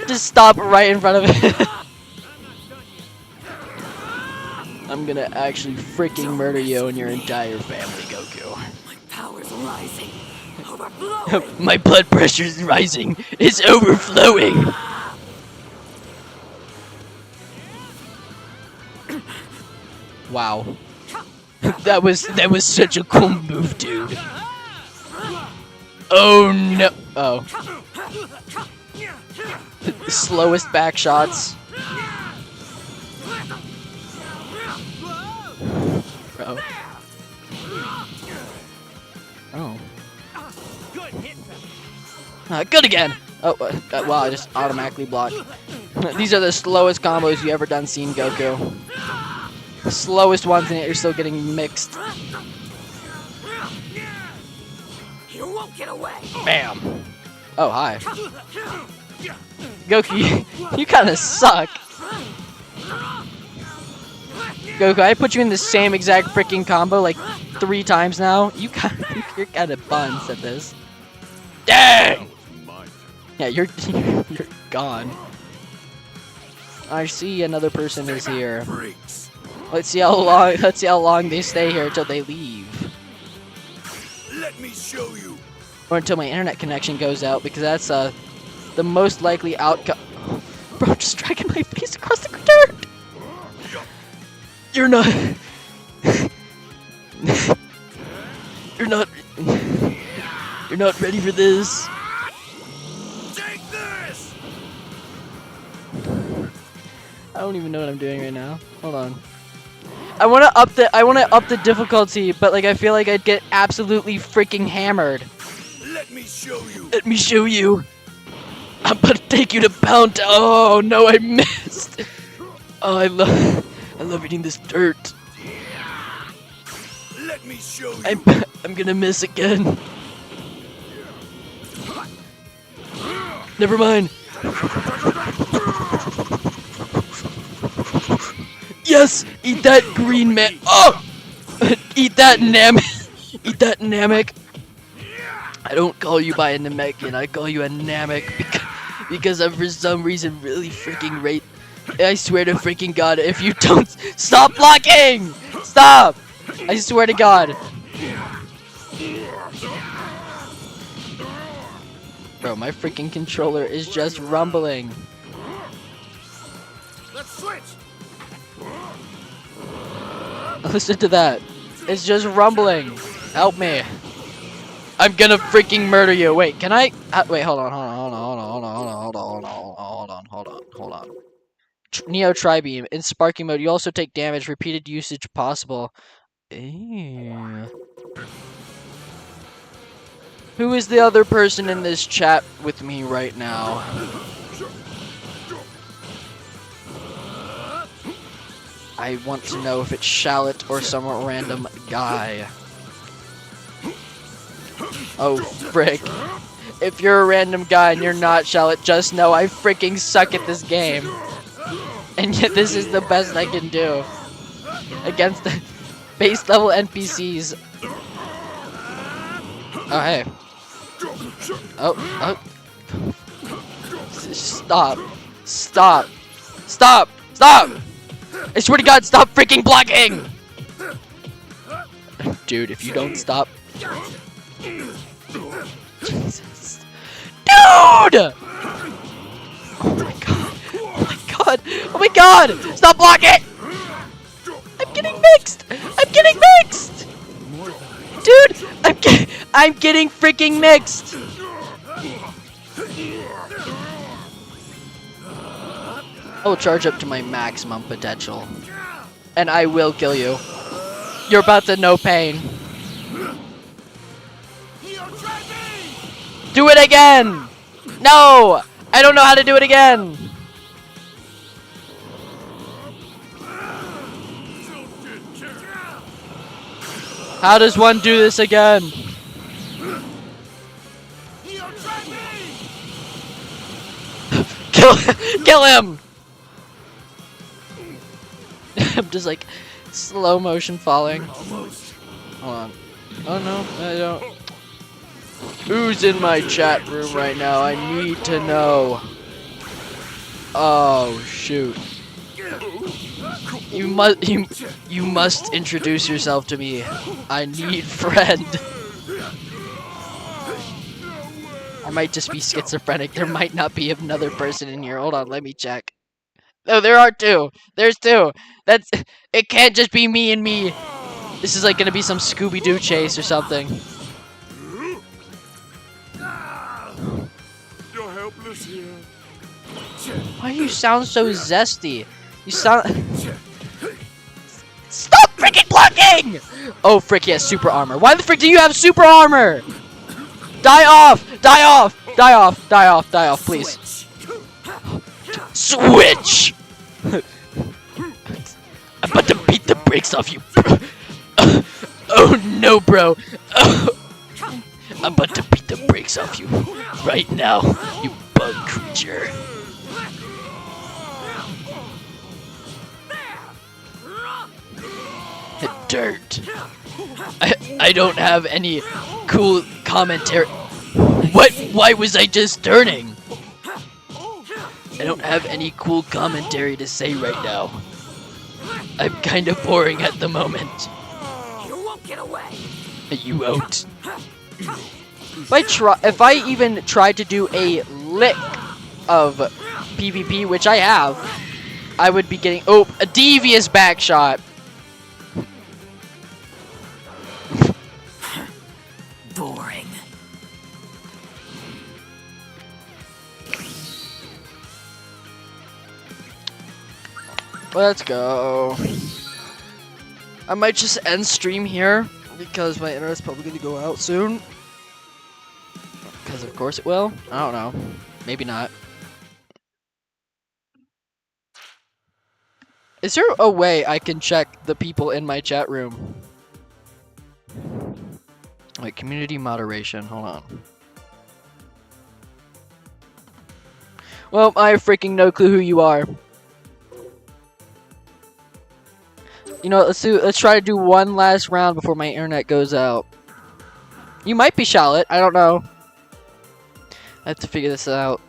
Just stop right in front of it. I'm gonna actually freaking murder you and your entire family, Goku. My power's rising, overflowing. My blood pressure's rising. It's overflowing. Wow. That was such a cool move, dude. Oh no. Oh. The slowest back shots. Bro. Oh. Good again. Oh, wow, I just automatically blocked. These are the slowest combos you ever done seen, Goku. The slowest ones, and yet you're still getting mixed. You won't get away. Bam. Oh, hi. Goku, you kind of suck. Goku, I put you in the same exact freaking combo like 3 times now. You're kind of buns at this. Dang! Yeah, you're gone. I see another person is here. Let's see how long they stay here until they leave. Let me show you. Or until my internet connection goes out, because that's the most likely outcome. Bro, just dragging my face across the dirt. You're not. You're not ready for this. Take this. I don't even know what I'm doing right now. Hold on. I wanna up the difficulty, but like I feel like I'd get absolutely freaking hammered. Let me show you. Let me show you. I'm about to take you to Pound Town. Oh no, I missed. Oh, I love eating this dirt. Let me show you. I'm gonna miss again. Never mind. Yes! Eat that green man. Oh! Eat that Namek. Eat that Namek. I don't call you by a Namekian. I call you a Namek because I'm for some reason really freaking rate. I swear to freaking God, if you don't stop blocking! Stop! I swear to God. Bro, my freaking controller is just rumbling. Let's switch. Listen to that. It's just rumbling. Help me. I'm gonna freaking murder you. Wait, can I? Wait, hold on. Neo Tri-Beam. In sparking mode, you also take damage. Repeated usage possible. Ew. Who is the other person in this chat with me right now? I want to know if it's Shallot or some random guy. Oh, frick. If you're a random guy and you're not Shallot, just know I freaking suck at this game. And yet this is the best I can do. Against the base level NPCs. Oh, hey. Oh. Stop. Stop. Stop. Stop! I swear to God, stop freaking blocking! Dude, if you don't stop... Jesus. Dude! Oh my God. Oh my God. Oh my God! Stop blocking! I'm getting mixed! I'm getting mixed! Dude! I'm getting freaking mixed! I'll charge up to my maximum potential. And I will kill you. You're about to know pain. Do it again! No! I don't know how to do it again! How does one do this again? Kill him! I'm just like slow motion falling. Hold on. Oh no, I don't. Who's in my chat room right now? I need to know. Oh shoot. You must introduce yourself to me. I need friend. I might just be schizophrenic. There might not be another person in here. Hold on, let me check. No, there are two. There's two. It can't just be me and me. This is like gonna be some Scooby-Doo chase or something. You're helpless here. Why do you sound so zesty? You sound... Stop freaking blocking! Oh, frick, he has super armor. Why the frick do you have super armor? Die off! Die off! Die off! Die off! Die off, please. Switch! I'm about to beat the brakes off you, bro. Oh no, bro. I'm about to beat the brakes off you right now, you bug creature. Dirt. I don't have any cool commentary. What? Why was I just turning? I don't have any cool commentary to say right now. I'm kind of boring at the moment. You won't get away. You won't. If I even tried to do a lick of PvP, which I have, I would be getting a devious back shot. Boring. Let's go. I might just end stream here because my internet's probably going to go out soon. Because of course it will. I don't know. Maybe not. Is there a way I can check the people in my chat room? Wait, community moderation. Hold on. Well, I have freaking no clue who you are. You know what, let's try to do one last round before my internet goes out. You might be Charlotte, I don't know. I have to figure this out.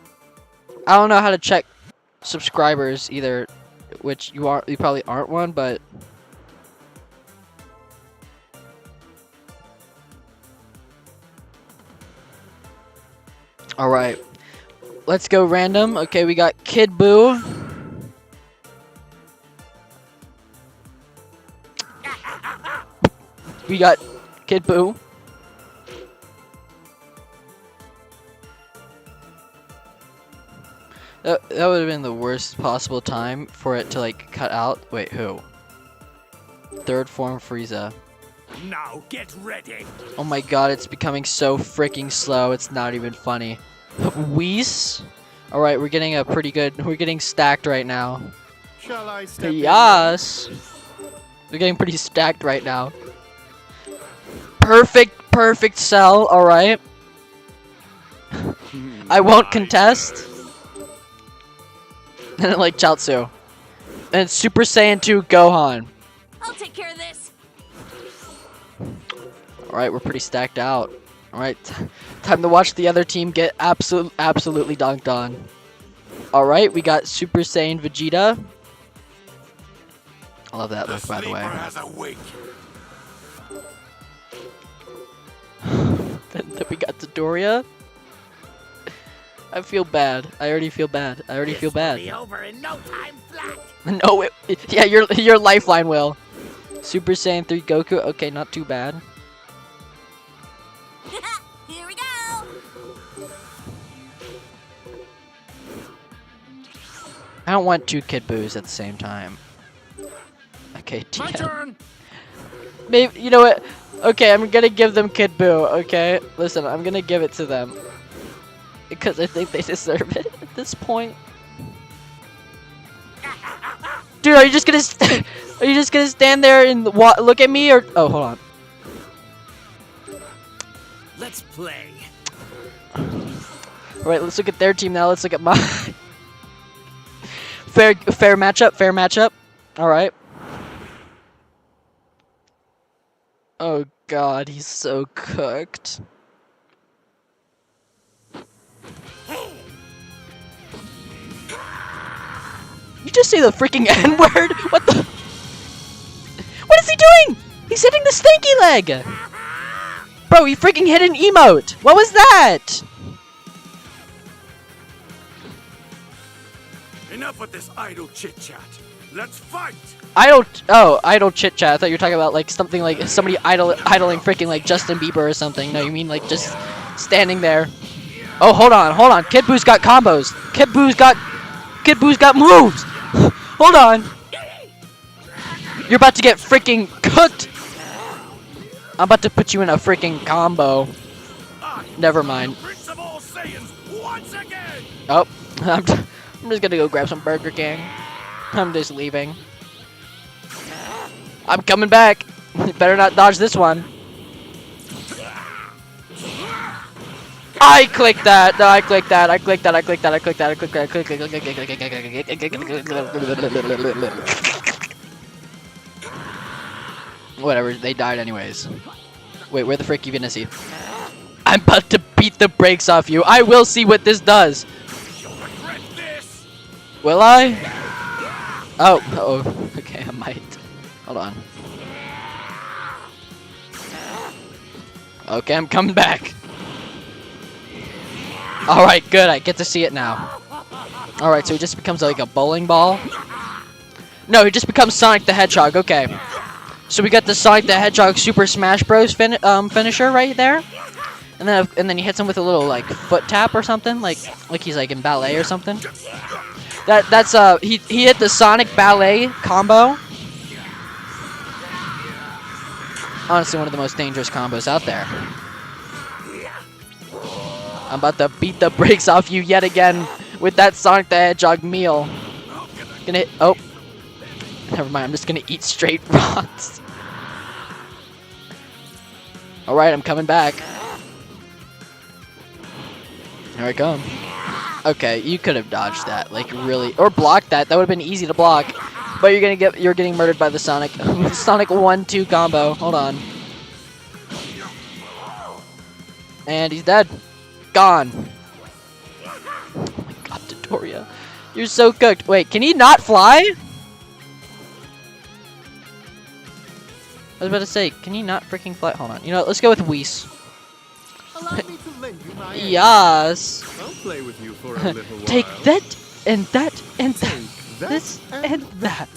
I don't know how to check subscribers either, which you probably aren't one, but alright. Let's go random. Okay, we got Kid Boo. We got Kid Boo. That would have been the worst possible time for it to like cut out. Wait, who? Third form Frieza. Now get ready. Oh my god, it's becoming so freaking slow. It's not even funny. Whis? Alright, we're getting we're getting stacked right now. Shall I step in? Yes. We're getting pretty stacked right now. Perfect cell, alright. I won't contest. And then like Chaozu. And Super Saiyan 2 Gohan. I'll take care of this. Alright, we're pretty stacked out. Alright, time to watch the other team get absolutely dunked on. Alright, we got Super Saiyan Vegeta. I love that look, by the way. Has awake. Then we got Dodoria. I feel bad. I already feel bad. I already feel bad. Be over in no time flat. No, yeah, your lifeline will. Super Saiyan 3 Goku. Okay, not too bad. Here we go. I don't want 2 Kid Boos at the same time. Okay, My TM. turn. Maybe, you know what? Okay, I'm gonna give them Kid Boo, okay? Listen, I'm gonna give it to them. Because I think they deserve it at this point. Dude, are you just gonna are you just gonna stand there and look at me, or oh, hold on. Let's play. All right, let's look at their team now. Let's look at mine. fair matchup. Fair matchup. All right. Oh God, he's so cooked. You just say the freaking N-word? What the? What is he doing? He's hitting the stinky leg! Bro, he freaking hit an emote! What was that? Enough with this idle chit chat. Let's fight. Idle chit chat. I thought you were talking about like something like somebody idling freaking like Justin Bieber or something. No, you mean like just standing there. Oh, hold on. Kid Boo's got combos. Kid Boo's got moves. Hold on. You're about to get freaking cooked. I'm about to put you in a freaking combo. Never mind. Oh, I'm just gonna go grab some Burger King. I'm just leaving. I'm coming back. You better not dodge this one. I clicked that. No, I clicked that. I clicked that. I clicked that. I clicked that. I clicked that. I clicked that. Whatever. They died anyways. Wait, where the frick even is he? I'm about to beat the brakes off you. I will see what this does. Will I? Oh. Okay, I might. Hold on. Okay, I'm coming back. Alright, good. I get to see it now. Alright, so he just becomes like a bowling ball. No, he just becomes Sonic the Hedgehog. Okay. So we got the Sonic the Hedgehog Super Smash Bros. Finisher right there. And then he hits him with a little like foot tap or something, like he's like in ballet or something. That's he hit the Sonic ballet combo. Honestly, one of the most dangerous combos out there. I'm about to beat the brakes off you yet again with that Sonic the Hedgehog meal. Gonna hit, oh, never mind. I'm just gonna eat straight rocks. All right, I'm coming back. Here I come. Okay, you could have dodged that, like really, or blocked that. That would have been easy to block. But you're getting murdered by the Sonic Sonic 1-2 combo. Hold on. And he's dead. Gone. Oh my God, Dodoria. You're so cooked. Wait, can he not fly? I was about to say, can he not freaking fly? Hold on. You know what, let's go with Whis. Allow me to lend you my Yes. I'll play with you for a little while. Take that and that and that. That This and that.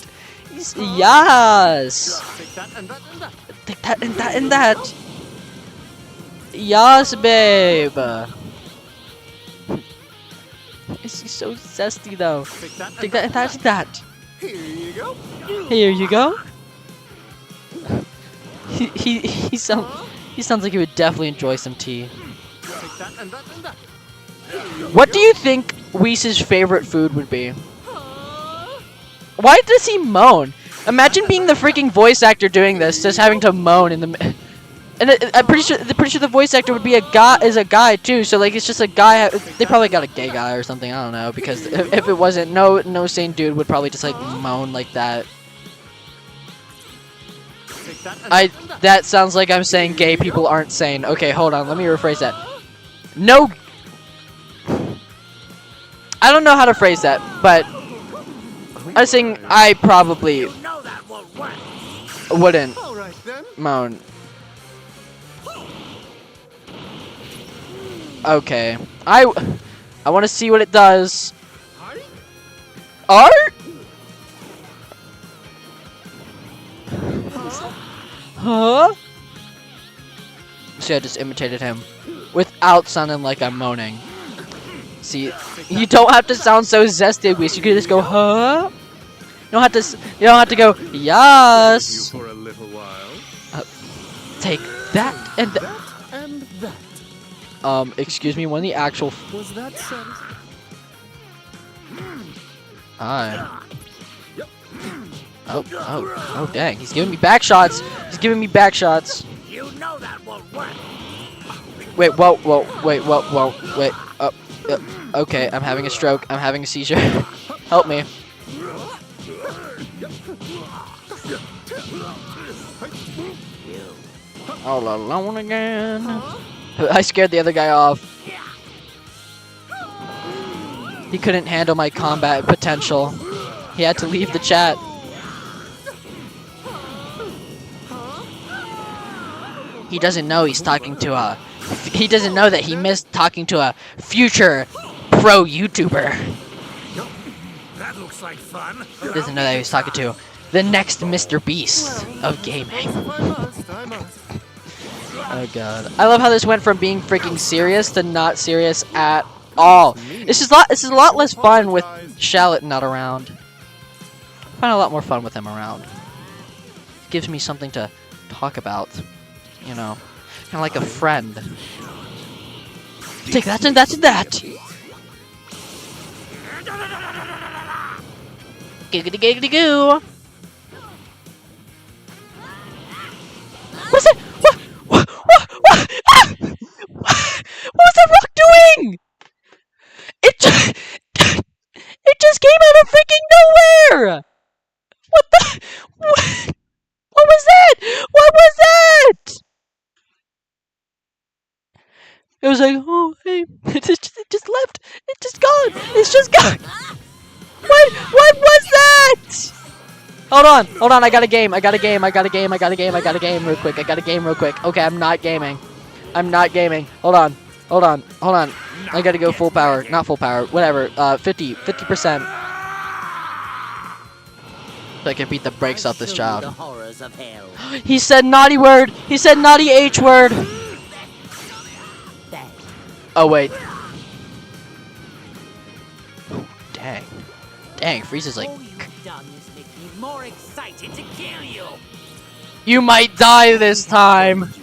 Yes. Take that and that and that. Take that and that and that. Yes, babe. Is he so zesty though? Take that Take and that and that and that. Here you go. Here you go. He sounds like he would definitely enjoy some tea. Take that and that and that. What do you think Whis' favorite food would be? Why does he moan? Imagine being the freaking voice actor doing this, just having to moan in the. And I'm pretty sure the voice actor would be a guy too. So like it's just a guy. They probably got a gay guy or something. I don't know, because if it wasn't, no sane dude would probably just like moan like that. That sounds like I'm saying gay people aren't sane. Okay, hold on. Let me rephrase that. No. I don't know how to phrase that, but I was saying I probably wouldn't All right then. moan. Okay. I want to see what it does. Art? Huh? See, I just imitated him without sounding like I'm moaning. See, you don't have to sound so zesty, Whis. You can just go, huh? You don't have to. You don't have to go, You yes. for a little while. Take that and that. That and that. Excuse me. When the actual. Was that satisfying? Hi. Oh, dang. He's giving me back shots. He's giving me back shots. You know that won't work. Wait, wait. Okay, I'm having a stroke. I'm having a seizure. Help me. All alone again. I scared the other guy off. He couldn't handle my combat potential. He had to leave the chat. He doesn't know he's talking to a... He doesn't know that he missed talking to a future pro YouTuber. That looks like fun. He doesn't know that he was talking to the next Mr. Beast of gaming. I must. Oh god. I love how this went from being freaking serious to not serious at all. This is a lot less fun with Shallot not around. I find a lot more fun with him around. Gives me something to talk about. You know. Kinda like a friend. Take that and that and that! Giggity giggity goo! What's that? What? Ah! What was that rock doing? It just came out of freaking nowhere! What the? What was that? What was that? It was like, oh, hey, it just left. It's just gone. It's just gone. What was that? Hold on. I got a game real quick. Okay, I'm not gaming. Hold on. I gotta go full power. Not full power. Whatever. 50%. So I can beat the brakes off this child. The horrors of hell. He said naughty word. He said naughty H word. Oh wait. Dang, Frieza's like, All you've done is make me more excited to kill you. you might die this time.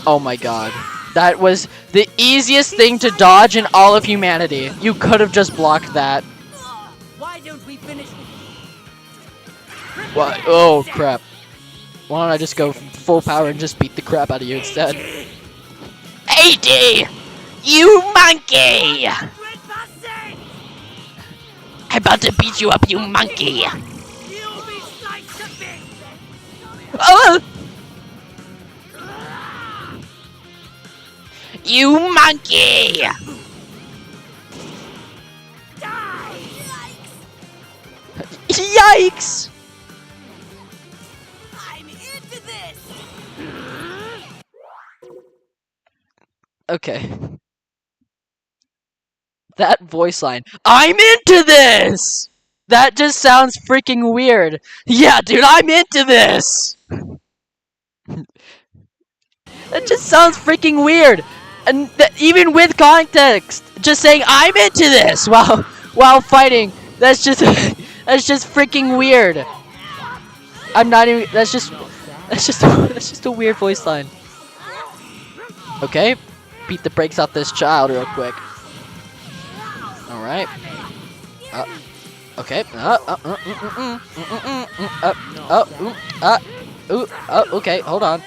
Oh my god. That was the easiest thing to dodge in all of humanity. You could have just blocked that. Why don't we finish? What? Oh crap. Why don't I just go full power and just beat the crap out of you instead? AD! You monkey! I'm about to beat you up, you monkey! You'll be sliced to bits. Oh! You monkey! Yikes! I'm into this. Okay. That voice line. I'm into this! That just sounds freaking weird. Yeah, dude, I'm into this! That just sounds freaking weird. And even with context, just saying I'm into this while fighting, that's just freaking weird. I'm not even that's just a weird voice line. Okay? Beat the brakes off this child real quick. Alright. Okay. Okay, hold on.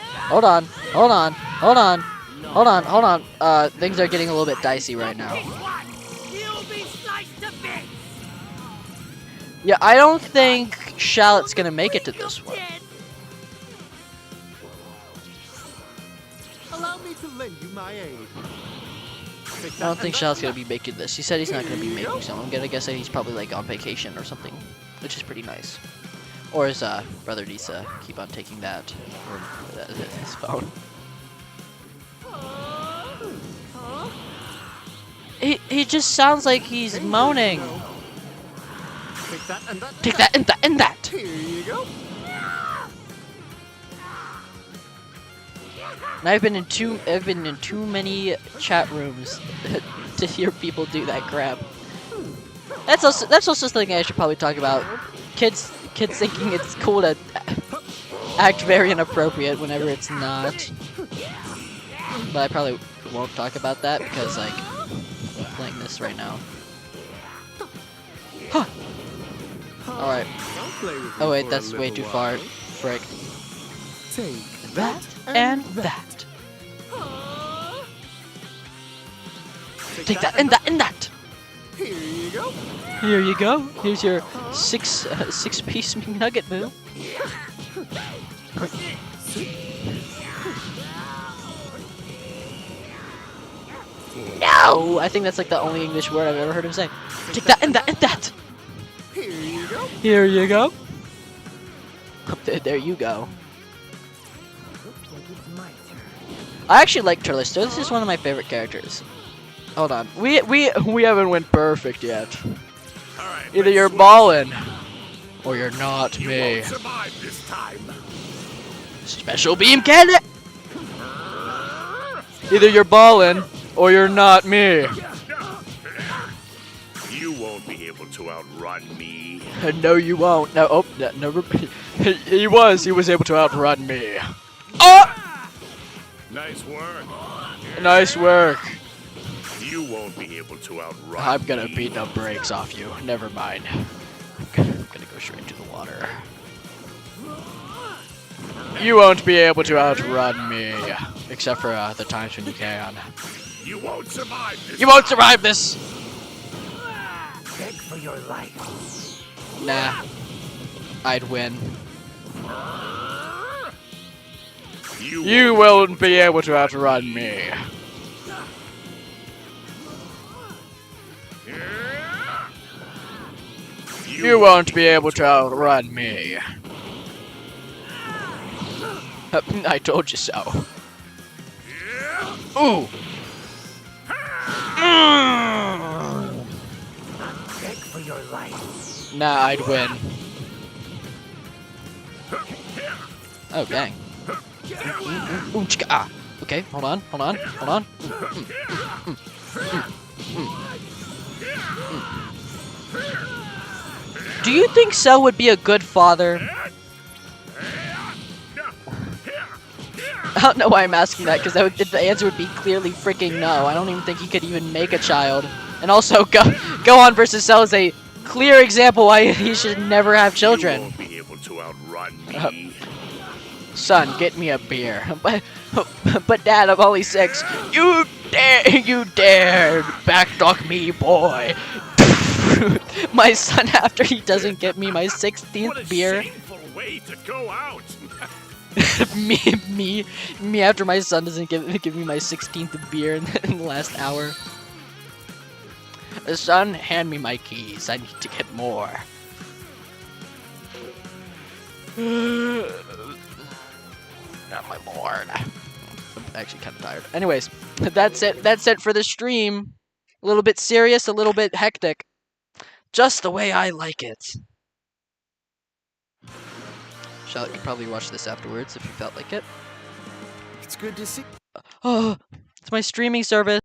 Things are getting a little bit dicey right now. You'll be sliced to bits. Yeah, I don't think Shallot's gonna make it to this one. Allow me to lend you my aid. I don't think Shallot's gonna be making this. He said he's not gonna be making some. I'm gonna guess that he's probably like on vacation or something, which is pretty nice. Or his brother needs to keep on taking that or his phone. He just sounds like he's moaning. Take that and that. Take that and that and that. Here you go. And I've been in too many chat rooms to hear people do that crap. That's also something I should probably talk about. Kids thinking it's cool to act very inappropriate whenever it's not. But I probably won't talk about that because like I'm playing this right now. Huh. Alright. Don't play with me Oh wait, for a that's way little too far. while. Frick. Take That and that. Take that and that and that. Here you go. Here you go. Here's your six-piece McNugget, boo. No! I think that's like the only English word I've ever heard him say. Take that and that and that! Here you go. Here you go. There you go. I actually like Turles. Turles is one of my favorite characters. Hold on. We haven't went perfect yet. All right, Either let's you're switch. ballin', or you're not You me. won't survive this time. Special beam cannon! Either you're ballin', or you're not me. You won't be able to outrun me. No, you won't. No, oh, no, he was able to outrun me. Oh! Nice work. Nice work. You won't be able to outrun I'm gonna me. beat the brakes off you. Never mind. I'm gonna go straight to the water. You won't be able to outrun me. Except for the times when you can. You won't survive this. You won't survive this! Beg for your life. Nah. I'd win. You won't be able to outrun me. You won't be able to outrun me. I told you so. Ooh. Beg for your life. Nah, I'd win. Oh, dang. Ooh, chicka, ah. Okay, hold on. Do you think Cell would be a good father? I don't know why I'm asking that, because the answer would be clearly freaking no. I don't even think he could even make a child. And also, Go on versus Cell is a clear example why he should never have You children. won't be able to outrun me. Son, get me a beer. But Dad, I'm only 6. You dared backtalk me, boy. My son, after he doesn't get me my 16th What a beer. shameful way to go out. me after my son doesn't give me my 16th beer in the last hour. Son, hand me my keys. I need to get more. Not my lord. I'm actually kind of tired. Anyways, that's it. That's it for the stream. A little bit serious, a little bit hectic. Just the way I like it. Charlotte could probably watch this afterwards if you felt like it. It's good to see. Oh, it's my streaming service.